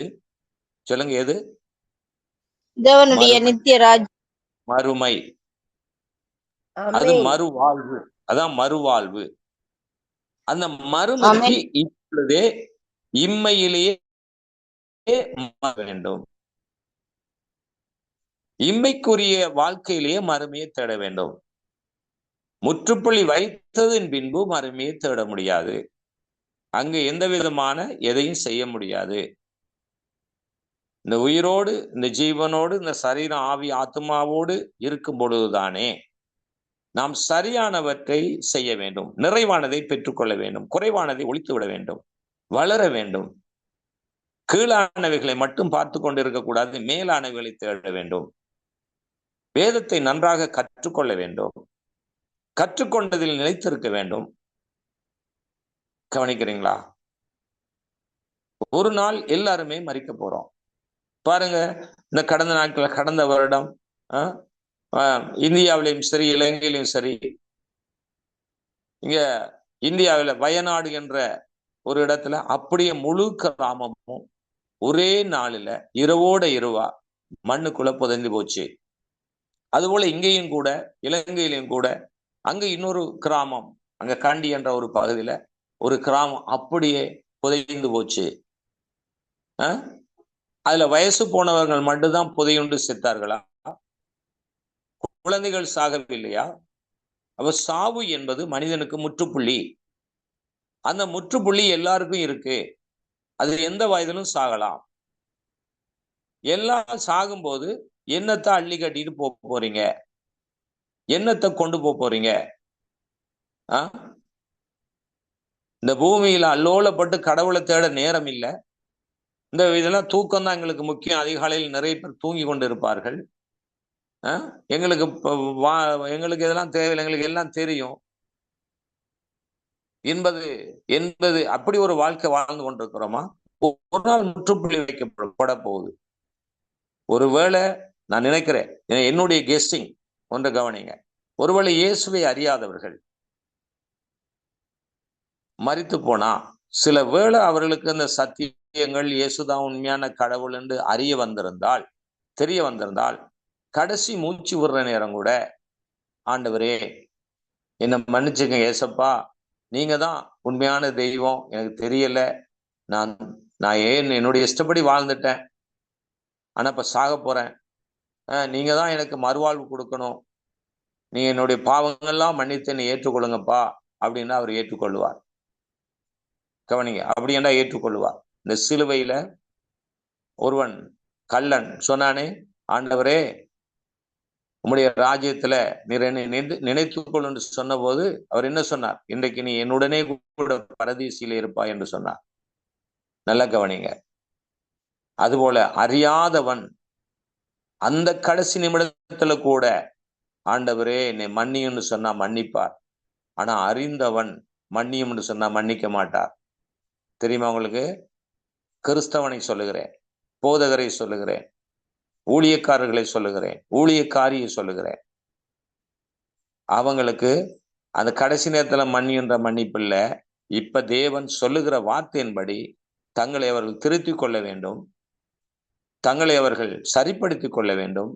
சொல்லுங்க, எது? தேவனுடைய நித்திய ராஜ்யம். மறுமை. அது மறுவாழ்வு. அதான் மறுவாழ்வு. அந்த மறுமைக்கு இப்பொழுதே இம்மையிலேயே வேண்டும். இம்மைக்குரிய வாழ்க்கையிலேயே மறுமையை தேட வேண்டும். முற்றுப்புள்ளி வைத்ததின் பின்பு மறுமையை தேட முடியாது. அங்கு எந்த விதமான எதையும் செய்ய முடியாது. இந்த உயிரோடு, இந்த ஜீவனோடு, இந்த சரீரம் ஆவி ஆத்மாவோடு இருக்கும் பொழுதுதானே நாம் சரியானவற்றை செய்ய வேண்டும், நிறைவானதை பெற்றுக்கொள்ள வேண்டும், குறைவானதை ஒழித்து விட வேண்டும், வளர வேண்டும். கீழானவைகளை மட்டும் பார்த்து கொண்டிருக்கக்கூடாது, மேலானவைகளை தேட வேண்டும். வேதத்தை நன்றாக கற்றுக்கொள்ள வேண்டும், கற்றுக்கொண்டதில் நிலைத்திருக்க வேண்டும். கவனிக்கிறீங்களா? ஒரு நாள் எல்லாருமே மரிக்க போறோம். பாருங்க, இந்த கடந்த நாட்கள், கடந்த வருடம் இந்தியாவிலையும் சரி, இலங்கையிலும் சரி, இங்க இந்தியாவில் வயநாடு என்ற ஒரு இடத்துல அப்படியே முழு கிராமமும் ஒரே நாளில இரவோட இரவா மண்ணுக்குள்ள புதைந்து போச்சு. அதுபோல இங்கேயும் கூட, இலங்கையிலையும் கூட, அங்க இன்னொரு கிராமம், அங்க காண்டி என்ற ஒரு பகுதியில ஒரு கிராமம் அப்படியே புதைந்து போச்சு. அதுல வயசு போனவர்கள் மட்டும்தான் புதையுண்டு செத்தார்களா? குழந்தைகள் சாகவில்லையா? அப்ப சாவு என்பது மனிதனுக்கு முற்றுப்புள்ளி. அந்த முற்றுப்புள்ளி எல்லாருக்கும் இருக்கு. அது எந்த வயதிலும் சாகலாம். எல்லாம் சாகும்போது என்னத்தை அள்ளி கட்டிட்டு போறீங்க? என்னத்தை கொண்டு போறீங்க? இந்த பூமியில அல்லோலப்பட்டு கடவுளை தேட நேரம் இல்லை. இந்த இதெல்லாம் தூக்கம் தான் எங்களுக்கு முக்கியம். அதிகாலையில் நிறைய பேர் தூங்கி கொண்டு இருப்பார்கள். எங்களுக்கு எங்களுக்கு இதெல்லாம் தேவையில்லை, எங்களுக்கு எல்லாம் தெரியும் என்பது அப்படி ஒரு வாழ்க்கை வாழ்ந்து கொண்டிருக்கிறோமா? ஒரு நாள் முற்றுப்புள்ளி வைக்கப்பட போகுது. ஒருவேளை நான் நினைக்கிறேன், என்னுடைய கெஸ்டிங் ஒன்று கவனிங்க, ஒருவேளை இயேசுவை அறியாதவர்கள் மரித்து போனா, சில வேளை அவர்களுக்கு அந்த சத்தியங்கள் இயேசுதான் உண்மையான கடவுள் என்று தெரிய வந்திருந்தால், கடைசி மூச்சு விடுற நேரம் கூட, ஆண்டவரே என்னை மன்னிச்சுங்க ஏசப்பா, நீங்க தான் உண்மையான தெய்வம், எனக்கு தெரியல, நான் என்னுடைய இஷ்டப்படி வாழ்ந்துட்டேன், ஆனா இப்ப சாக போறேன், நீங்க தான் எனக்கு மறுவாழ்வு கொடுக்கணும், நீங்க என்னுடைய பாவங்கள்லாம் மன்னித்து என்னை ஏற்றுக்கொள்ளுங்கப்பா அப்படின்னா அவர் ஏற்றுக்கொள்வார். கவனிங்க, அப்படி என்றா ஏற்றுக்கொள்வார். இந்த சிலுவையில ஒருவன் கள்ளன் சொன்னானே, ஆண்டவரே உம்முடைய ராஜ்யத்துல நீர் என்னை நினைத்துக்கொள் என்று சொன்ன போது அவர் என்ன சொன்னார்? இன்றைக்கு நீ என்னுடனே கூட பரதீசில இருப்பாய் என்று சொன்னார். நல்ல கவனிங்க. அதுபோல அறியாதவன் அந்த கடைசி நிமிடத்துல கூட ஆண்டவரே என்னை மன்னியும்னு சொன்னா மன்னிப்பார். ஆனா அறிந்தவன் மன்னியும் என்று சொன்னா மன்னிக்க மாட்டார். தெரியுமா உங்களுக்கு? கிறிஸ்தவனை சொல்லுகிறேன், போதகரை சொல்லுகிறேன், ஊழியக்காரர்களை சொல்லுகிறேன், ஊழியக்காரியை சொல்லுகிறேன். அவங்களுக்கு அந்த கடைசி நேரத்துல மன்னின்ற மன்னிப்பு இல்ல. இப்ப தேவன் சொல்லுகிற வார்த்தையின்படி தங்களை அவர்கள் திருத்திக் கொள்ள வேண்டும், தங்களை அவர்கள் சரிப்படுத்திக் கொள்ள வேண்டும்.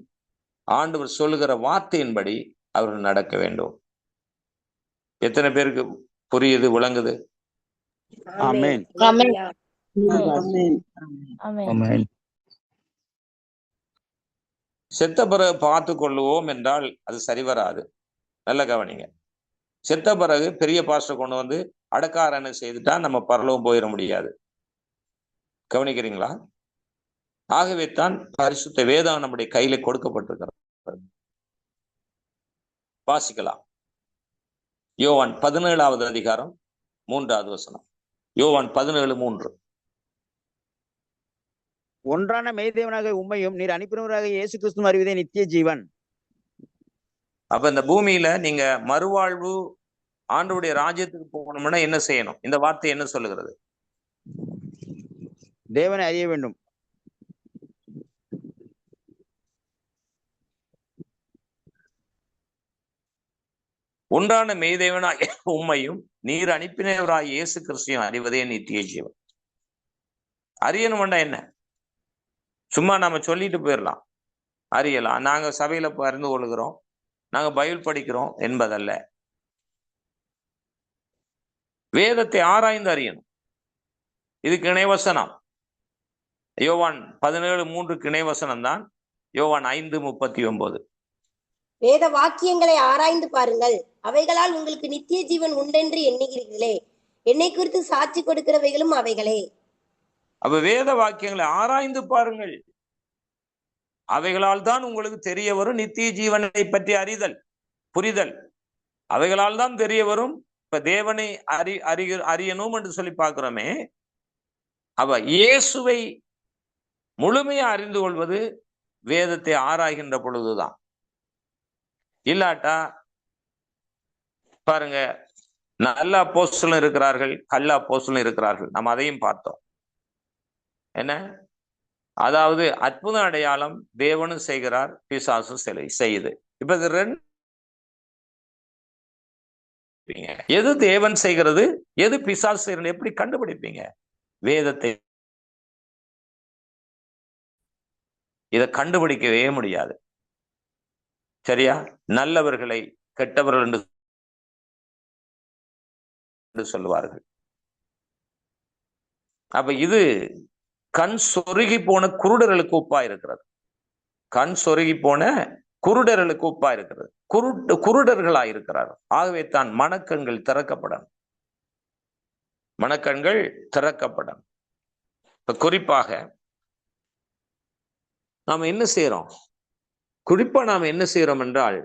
ஆண்டவர் சொல்லுகிற வார்த்தையின்படி அவர்கள் நடக்க வேண்டும். எத்தனை பேருக்கு புரியுது, விளங்குது? ஆமென். செத்த பிறகு பார்த்து கொள்ளுவோம் என்றால் அது சரி வராது. நல்ல கவனிங்க. செத்த பிறகு பெரிய பாஸ்டர் கொண்டு வந்து அடக்காரனை செய்துட்டா நம்ம பரலோகம் போயிட முடியாது. கவனிக்கிறீங்களா? ஆகவே தான் பரிசுத்த வேதம் நம்முடைய கையில கொடுக்கப்பட்டிருக்கிறது. வாசிக்கலாம். யோவான் 17வது அதிகாரம் 3வது வசனம். யோவான் 17:3. ஒன்றான மெய்தேவனாக உம்மையும் நீர் அனுப்பினவராக இயேசு கிறிஸ்து அறிவதே நித்திய ஜீவன். அப்ப இந்த பூமியில நீங்க மறுவாழ்வு ஆண்டவருடைய ராஜ்யத்துக்கு போகணும்னா என்ன செய்யணும்? இந்த வார்த்தை என்ன சொல்லுகிறது? தேவனை அறிய வேண்டும். ஒன்றான மெய்தேவனாய் உம்மையும் நீர் அனுப்பினவராய் இயேசு கிறிஸ்துவையும் அறிவதே நித்திய ஜீவன். அறியணும்னா என்ன? சும்மா நம்ம சொல்லிட்டு போயிடலாம், அறியலாம், நாங்க சபையில அறிந்து கொள்கிறோம், நாங்க பைபிள் படிக்கிறோம் என்பதல்ல. வேதத்தை ஆராய்ந்து அறியணும். இதுக்கு இணைவசனம் யோவான் 17:3 இணைவசனம் தான் யோவான் 5:39. வேத வாக்கியங்களை ஆராய்ந்து பாருங்கள், அவைகளால் உங்களுக்கு நித்திய ஜீவன் உண்டென்று எண்ணுகிறீர்களே, என்னை குறித்து சாட்சி கொடுக்கிறவைகளும் அவைகளே. அப்ப வேத வாக்கியங்களை ஆராய்ந்து பாருங்கள், அவைகளால் தான் உங்களுக்கு தெரிய வரும் நித்திய ஜீவனை பற்றி அறிதல், புரிதல், அவைகளால் தான் தெரிய வரும். இப்ப தேவனை அறியணும் என்று சொல்லி பார்க்கிறோமே, அவ இயேசுவை முழுமையா அறிந்து கொள்வது வேதத்தை ஆராய்கின்ற பொழுதுதான். இல்லாட்டா பாருங்க, நல்ல அப்போஸ்தலரும் இருக்கிறார்கள், கள்ள அப்போஸ்தலரும் இருக்கிறார்கள். நம்ம அதையும் பார்த்தோம். என்ன, அதாவது அற்புத அடையாளம் தேவனும் செய்கிறார், பிசாசும் செய்யுது. இப்ப இது ரெண்டு, எது தேவன் செய்கிறது, எது பிசாசு செய்கிறது, எப்படி கண்டுபிடிப்பீங்க? வேதத்தை இதை கண்டுபிடிக்கவே முடியாது. சரியா? நல்லவர்களை கெட்டவர்கள் என்று சொல்லுவார்கள். அப்ப இது கண் சொருகி போன குருடர்களுக்கு ஒப்பா இருக்கிறது. கண் சொருகி போன குருடர்களுக்கு ஒப்பா இருக்கிறது. குருடர்களாய் இருக்கிறார். ஆகவே தான் மனக்கண்கள் திறக்கப்படணும். மனக்கண்கள் திறக்கப்படணும். இப்ப குறிப்பாக நாம் என்ன செய்யறோம்? குறிப்பா நாம் என்ன செய்யறோம் என்றால்,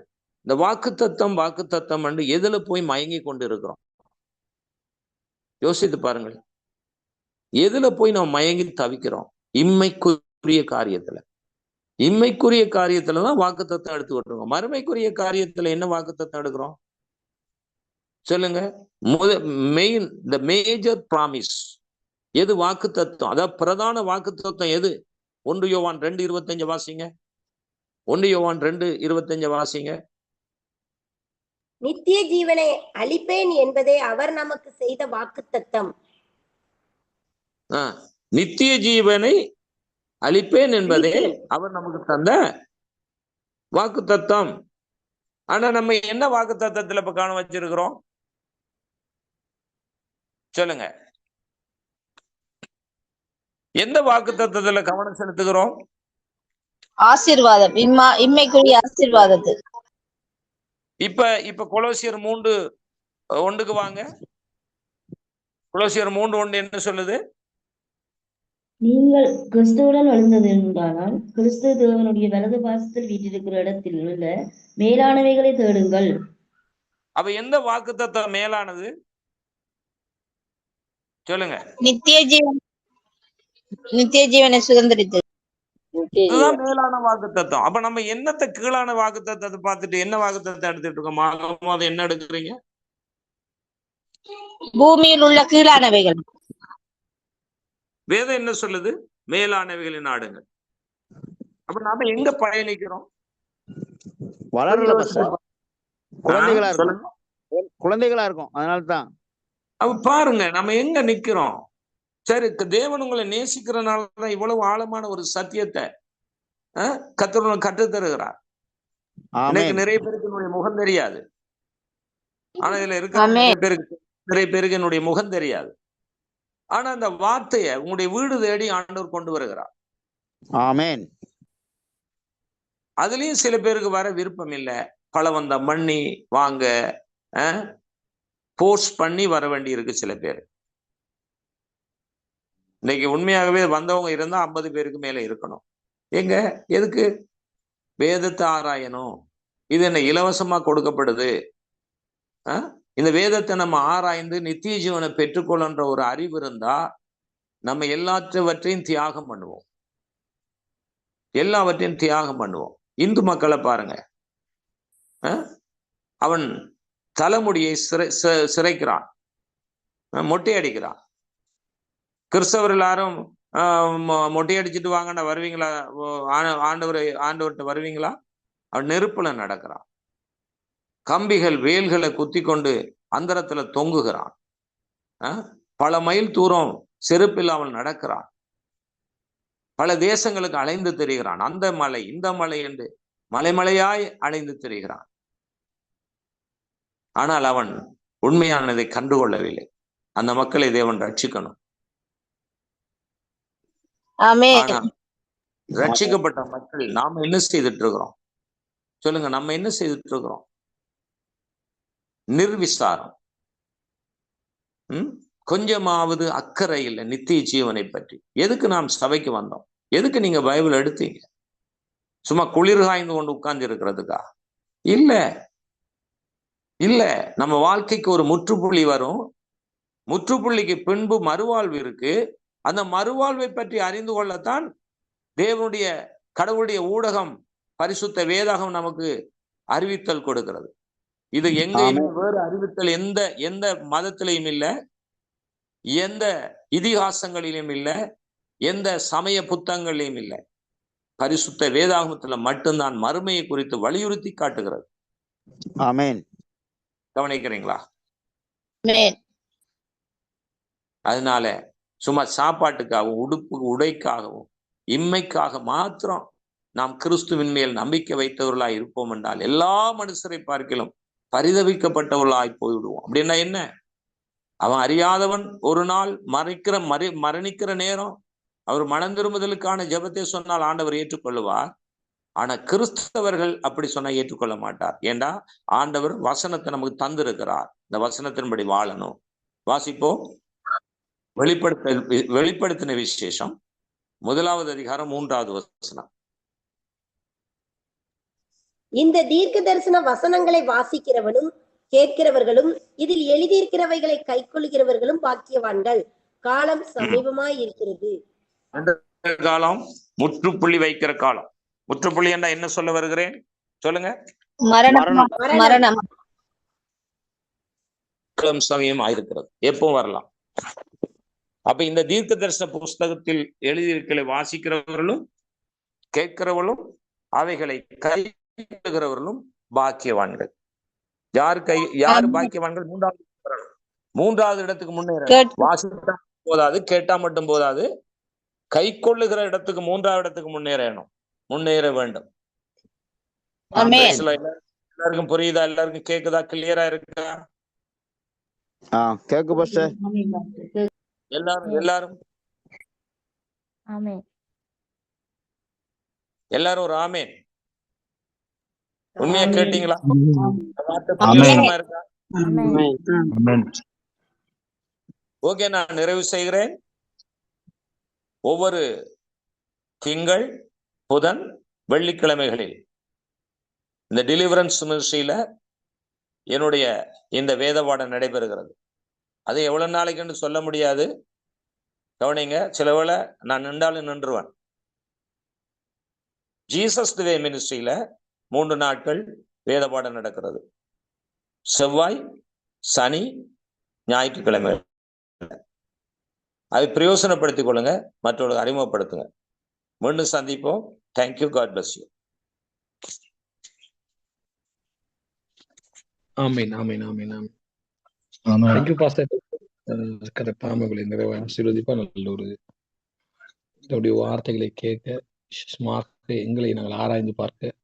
இந்த வாக்குத்தத்தம் என்று எதுல போய் மயங்கி கொண்டு இருக்கிறோம்? யோசித்து பாருங்கள். எதுல போய் நாம் மயங்கி தவிக்கிறோம்? இம்மைக்குரிய காரியத்துல. இம்மைக்குரிய காரியத்துலதான் வாக்குத்தத்தம் எடுத்துக்கிட்டு இருக்கோம். மறுமைக்குரிய காரியத்துல என்ன வாக்குத்தத்தம் எடுக்கிறோம் சொல்லுங்க? மெயின், த மேஜர் ப்ராமிஸ் எது? வாக்குத்தத்தம். அதாவது பிரதான வாக்குத்தத்தம் எது? 1 யோவான் 2:25 வாசிங்க. 1 யோவான் 2:25 வாசிங்க. நித்திய ஜீவனை அளிப்பேன் என்பதே அவர் நமக்கு செய்த வாக்குத்தத்தம். நித்திய ஜீவனை அளிப்பேன் என்பதே அவர் நமக்கு தந்த வாக்குத்தத்தம். ஆனா நம்ம என்ன வாக்குத்தத்தத்துல இப்ப காண வச்சிருக்கிறோம் சொல்லுங்க? எந்த வாக்குத்தத்தத்துல கவனம் செலுத்துகிறோம்? ஆசீர்வாதம், இம்மைக்குரிய ஆசீர்வாதத்து. இப்ப கொலோசியர் 3:1 வாங்க. கொலோசியர் 3:1 என்ன சொல்லுது? நீங்கள் கிறிஸ்துவுடன் எழுந்தது என்றால் கிறிஸ்து தேவனுடைய வலது பாசத்தில் வீட்டிருக்கிற இடத்தில் உள்ள மேலானவைகளை தேடுங்கள். அப்ப எந்த வாக்குத்தத்தம் மேலானது சொல்லுங்க? நித்திய ஜீவனை சுதந்திரித்து, இதுதான் மேலான வாக்குத்தத்தம். அப்ப நம்ம என்னத்தை கீழான வாக்குத்தத்தத்தை பார்த்துட்டு என்ன வாக்குத்தத்தை எடுத்துட்டு இருக்கோம்? அதை என்ன எடுக்கிறீங்க? பூமியில் உள்ள கீழானவைகள். வேதம் என்ன சொல்லுது? மேலானவைகளின் நாடுங்கள். அப்ப நாம எங்க பயணிக்கிறோம்? வளரல குழந்தைகளா இருக்கும். அதனால்தான் அப்ப பாருங்க, நம்ம எங்க நிக்கிறோம்? சரி, தேவன் உங்களை நேசிக்கிறதுனாலதான் இவ்வளவு ஆழமான ஒரு சத்தியத்தை கர்த்தர் கற்றுத் தருகிறார். இன்னைக்கு நிறைய பேருக்கு என்னுடைய முகம் தெரியாது. ஆனா இதுல இருக்கிற நிறைய பேருக்கு என்னுடைய முகம் தெரியாது. ஆனா அந்த வார்த்தையை உங்களுடைய வீடு தேடி ஆண்டவர் கொண்டு வருகிறார். ஆமென். அதுலயும் சில பேருக்கு வர விருப்பம் இல்லை. பலவந்த மண்ணி வாங்க போர்ஸ் பண்ணி வர வேண்டி இருக்கு சில பேர். இன்னைக்கு உண்மையாகவே வந்தவங்க இருந்தா 50 பேருக்கு மேல இருக்கணும். எங்க எதுக்கு? வேதத்தை ஆராயணும். இது என்ன இலவசமா கொடுக்கப்படுது? இந்த வேதத்தை நம்ம ஆராய்ந்து நித்திய ஜீவனை பெற்றுக்கொள்ளுன்ற ஒரு அறிவு இருந்தா நம்ம எல்லாவற்றையும் தியாகம் பண்ணுவோம். எல்லாவற்றையும் தியாகம் பண்ணுவோம். இந்து மக்களை பாருங்க, அவன் தலைமுடியை சிரைக்கிறான், மொட்டை அடிக்கிறான். கிறிஸ்தவர் எல்லாரும் மொட்டை அடிச்சுட்டு வாங்கண்ணா வருவீங்களா? ஆண்டவர்கிட்ட வருவீங்களா? அவன் நெருப்புல நடக்கிறான். கம்பிகள் வேல்களை குத்தி கொண்டு அந்தரத்துல தொங்குகிறான். பல மைல் தூரம் செருப்பில்லாமல் நடக்கிறான். பல தேசங்களுக்கு அலைந்து திரிகிறான். அந்த மலை இந்த மலை என்று மலைமலையாய் அலைந்து திரிகிறான். ஆனால் அவன் உண்மையானதை கண்டுகொள்ளவில்லை. அந்த மக்களை தேவன் ரட்சிக்கணும். ஆமென். ஆனா ரட்சிக்கப்பட்ட மக்கள் நாம என்ன செய்துட்டு இருக்கிறோம் சொல்லுங்க? நம்ம என்ன செய்துட்டு இருக்கிறோம்? நிர்விசாரம். கொஞ்சமாவது அக்கறை இல்லை நித்திய ஜீவனை பற்றி. எதுக்கு நாம் சபைக்கு வந்தோம்? எதுக்கு நீங்க பைபிள் எடுத்தீங்க? சும்மா குளிர் காய்ந்து கொண்டு உட்கார்ந்து இருக்கிறதுக்கா? இல்ல இல்ல. நம்ம வாழ்க்கைக்கு ஒரு முற்றுப்புள்ளி வரும். முற்றுப்புள்ளிக்கு பின்பு மறுவாழ்வு இருக்கு. அந்த மறுவாழ்வை பற்றி அறிந்து கொள்ளத்தான் தேவனுடைய கடவுளுடைய ஊடகம் பரிசுத்த வேதாகம் நமக்கு அறிவித்தல் கொடுக்கிறது. இது எங்கேயுமே வேறு அறிவித்தல் எந்த மதத்திலையும் இல்லை, எந்த இதிகாசங்களிலும் இல்லை, எந்த சமய புத்தகங்களிலும் இல்லை. பரிசுத்த வேதாகமத்துல மட்டும்தான் மறுமையை குறித்து வலியுறுத்தி காட்டுகிறது. ஆமென். கவனிக்கிறீங்களா? ஆமென். அதனால சும்மா சாப்பாட்டுக்காகவும் உடைக்காகவும் இம்மைக்காக மாத்திரம் நாம் கிறிஸ்துவின் மேல் நம்பிக்கை வைத்தவர்களாய் இருப்போம் என்றால் எல்லா மனுஷரை பார்க்கிலும் பரிதவிக்கப்பட்டவர்களாய் போய்விடுவோம். அப்படின்னா என்ன? அவன் அறியாதவன் ஒரு நாள் மரணிக்கிற நேரம் அவர் மனம் திரும்புதலுக்கான ஜெபத்தை சொன்னால் ஆண்டவர் ஏற்றுக்கொள்ளுவார். ஆனா கிறிஸ்தவர்கள் அப்படி சொன்னா ஏற்றுக்கொள்ள மாட்டார். ஏண்டா ஆண்டவர் வசனத்தை நமக்கு தந்திருக்கிறார். இந்த வசனத்தின்படி வாழணும். வாசிப்போம். வெளிப்படுத்தின விசேஷம் 1வது அதிகாரம் 3வது வசனம். இந்த தீர்க்க தரிசன வசனங்களை வாசிக்கிறவனும் கேட்கிறவர்களும் இதில் எழுதியிருக்கிறவைகளை கைக்கொள்கிறவர்களும் பாக்கியவான்கள். காலம் சமீபமாய் இருக்கிறது. காலம் முற்றுப்புள்ளி வைக்கிற காலம். முற்றுப்புள்ளி என்றா என்ன சொல்ல வருகிறேன் சொல்லுங்க? மரணம். காலம் சமயம் ஆயிருக்கிறது. எப்பவும் வரலாம். அப்ப இந்த தீர்க்க தரிசன புஸ்தகத்தில் எழுதியிருக்கிற வாசிக்கிறவர்களும் கேட்கிறவர்களும் அவைகளை கைகளுகிறவர்களும் பாக்கியவான்கள். யாரு பாக்கியவான்கள்? மூன்றாவது இடத்துக்கு முன்னேற. வாசித்தா போதாது, கேட்டா மட்டும் போதாது, கை கொள்ளுகிற இடத்துக்கு 3வது இடத்துக்கு முன்னேற வேண்டும். எல்லாருக்கும் புரியுதா? எல்லாருக்கும் கேக்குதா? கிளியரா இருக்கா? கேக்கு பாஸ்டர். எல்லாரும் ஒரு ஆமேன். உண்மையா கேட்டீங்களா? ஓகே, நான் நிறைவு செய்கிறேன். ஒவ்வொரு திங்கள், புதன், வெள்ளிக்கிழமைகளில் இந்த டெலிவரன்ஸ் மினிஸ்ட்ரியில என்னுடைய இந்த வேத பாடம் நடைபெறுகிறது. அது எவ்வளவு நாளைக்குன்னு சொல்ல முடியாது. கவனிங்க. சில வேளை நான் நின்றாலும் நின்றுவேன். ஜீசஸ் தி வே மினிஸ்ட்ரியில 3 நாட்கள் வேத பாடம் நடக்கிறது. செவ்வாய், சனி, ஞாயிற்றுக்கிழமை. அதை பிரயோசனப்படுத்திக் கொள்ளுங்க, மற்றவர்களுக்கு அறிமுகப்படுத்துங்க. மீண்டும் சந்திப்போம். தேங்க்யூ. God bless you. ஆமீன், ஆமீன், ஆமீன், ஆமீன். Thank you pastor. கரெக்டாக உங்களை நிறைய ஆசீர்வதிப்பா. நல்ல ஒரு இதோடைய வார்த்தைகளை கேட்க, விசேஷமாக எங்களை நாங்கள் ஆராய்ந்து பார்க்க,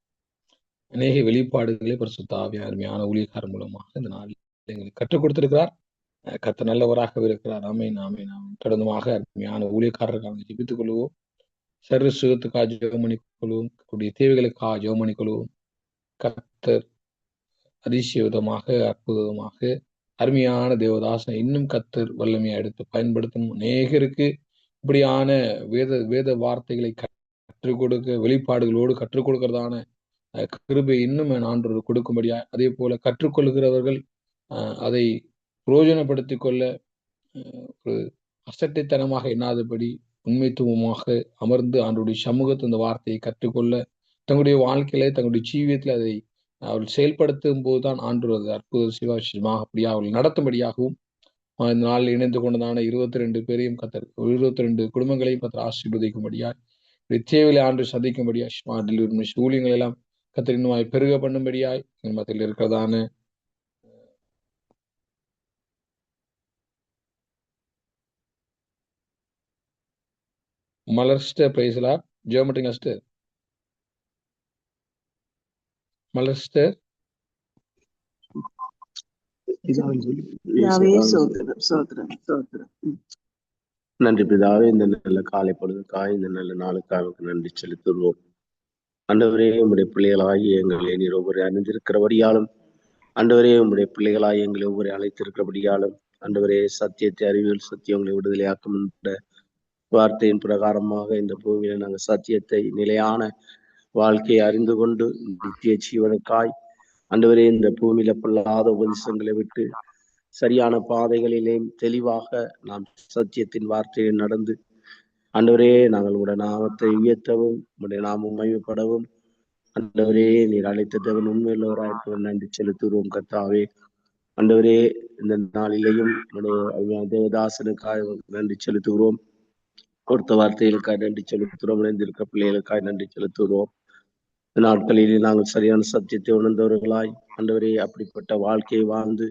அநேக வெளிப்பாடுகளை பரிசுத்த ஆவியானவர் அருமையான ஊழியக்காரர் மூலமாக இந்த நாளில் எங்களுக்கு கற்றுக் கொடுத்திருக்கிறார். கர்த்தர் நல்லவராக இருக்கிறார். ஆமீன், ஆமீன், ஆமீன். தொடர்ந்துமாக அருமையான ஊழியக்காரர்களுக்காக ஜெபித்துக் கொள்வோம். சர்வ சுகத்துக்காக ஜெபம் பண்ணிக்கொள்வோம். கூடிய தேவைகளுக்காக ஜெபம் பண்ணிக்கொள்வோம். கர்த்தர் அதிசயவிதமாக, அற்புதமாக அருமையான தேவதாசனை இன்னும் கர்த்தர் வல்லமையை எடுத்து பயன்படுத்தும். அநேகருக்கு இப்படியான வேத வார்த்தைகளை கற்றுக் கொடுக்க, வெளிப்பாடுகளோடு கற்றுக் கொடுக்கிறதான கிருபை இன்னும் ஆண்டவர் கொடுக்கும்படியா, அதே போல கற்றுக்கொள்கிறவர்கள் அதை பிரயோஜனப்படுத்திக் கொள்ள ஒரு அசட்டைத்தனமாக எண்ணாதபடி உண்மைத்துவமாக அமர்ந்து ஆண்டவருடைய சமூகத்தில் இந்த வார்த்தையை கற்றுக்கொள்ள, தங்களுடைய வாழ்க்கையில தங்களுடைய ஜீவியத்தில் அதை அவர்கள் செயல்படுத்தும் போதுதான் ஆண்டவர் அது அற்புத சிவாசியமாக அப்படியா அவர்கள் நடத்தும்படியாகவும் இந்த நாளில் இணைந்து கொண்டதான 22 பேரையும் கத்தர் 22 குடும்பங்களையும் கத்தர் ஆசீர்வதிக்கும்படியா, தேவையில ஆண்டு சந்திக்கும்படியா, ஊழியங்கள் எல்லாம் கத்தர் இன்னும் பெருக பண்ணும்படியாய் மத்தியில் இருக்கிறதான மலர்ஸ்டர் பிரைஸ்லா ஜெபமட்டுங்க ஸ்டர். மலர்ஸ்டர் நன்றி பிதாவே, இந்த நல்ல காலை பொழுதுக்காய் இந்த நல்ல நாளுக்காக நன்றி செலுத்துவோம். ஆண்டவரே, உம்முடைய பிள்ளைகளாகி எங்களை நீர் ஒவ்வொரு அணிந்திருக்கிறபடியாலும், ஆண்டவரே உம்முடைய பிள்ளைகளாகி எங்களை ஒவ்வொரு அழைத்திருக்கிறபடியாலும், ஆண்டவரே சத்தியத்தை அறிவியல் சத்தியங்களை விடுதலையாக்கும் என்ற வார்த்தையின் பிரகாரமாக இந்த பூமியில நாங்கள் சத்தியத்தை நிலையான வாழ்க்கையை அறிந்து கொண்டு நித்திய ஜீவனுக்காய் ஆண்டவரே இந்த பூமியில பொல்லாத உபதேசங்களை விட்டு சரியான பாதைகளிலே தெளிவாக நாம் சத்தியத்தின் வார்த்தையை நடந்து ஆண்டவரே நாங்கள் உடைய நாமத்தை உயர்த்தவும் உடைய நாமம் மகிமைப்படவும் ஆண்டவரே நீர் அழைத்த தேவன் உண்மையுள்ளவராயிருக்க நன்றி செலுத்துகிறோம். கர்த்தாவே ஆண்டவரே இந்த நாளிலேயும் உடைய தேவதாசனுக்காக நன்றி செலுத்துகிறோம். கொடுத்த வார்த்தைகளுக்காக நன்றி செலுத்துகிறோம். இணைந்திருக்க பிள்ளைகளுக்காக நன்றி செலுத்துகிறோம். நாட்களிலே நாங்கள் சரியான சத்தியத்தை உணர்ந்தவர்களாய் ஆண்டவரே அப்படிப்பட்ட வாழ்க்கையை வாழ்ந்து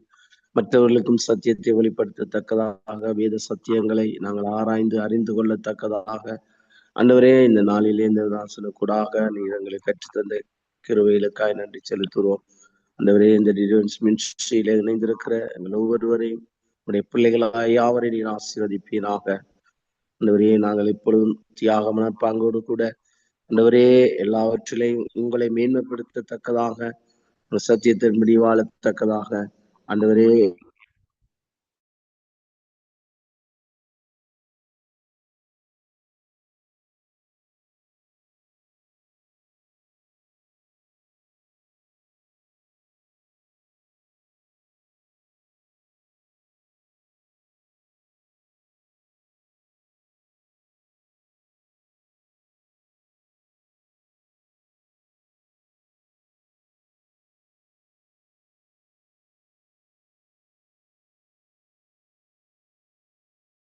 மற்றவர்களுக்கும் சத்தியத்தை வெளிப்படுத்தத்தக்கதாக வேத சத்தியங்களை நாங்கள் ஆராய்ந்து அறிந்து கொள்ளத்தக்கதாக ஆண்டவரே இந்த நாளிலே இந்த தாசனுக்கூடாக நீர் எங்களை கற்றுத்தந்த கிருபைகளுக்காய் நன்றி செலுத்துகிறோம். ஆண்டவரே இந்த டிலிவரன்ஸ் மினிஸ்ட்ரியில இணைந்திருக்கிற எங்கள் ஒவ்வொருவரையும் உடைய பிள்ளைகளாய் யாவரை நீர் ஆசீர்வதிப்பீனாக. ஆண்டவரே நாங்கள் எப்பொழுதும் தியாக மனப்பாங்கோடு கூட ஆண்டவரே எல்லாவற்றிலையும் உங்களை மேன்மைப்படுத்தத்தக்கதாக சத்தியத்தின்படி வாழத்தக்கதாக ஆண்டவரே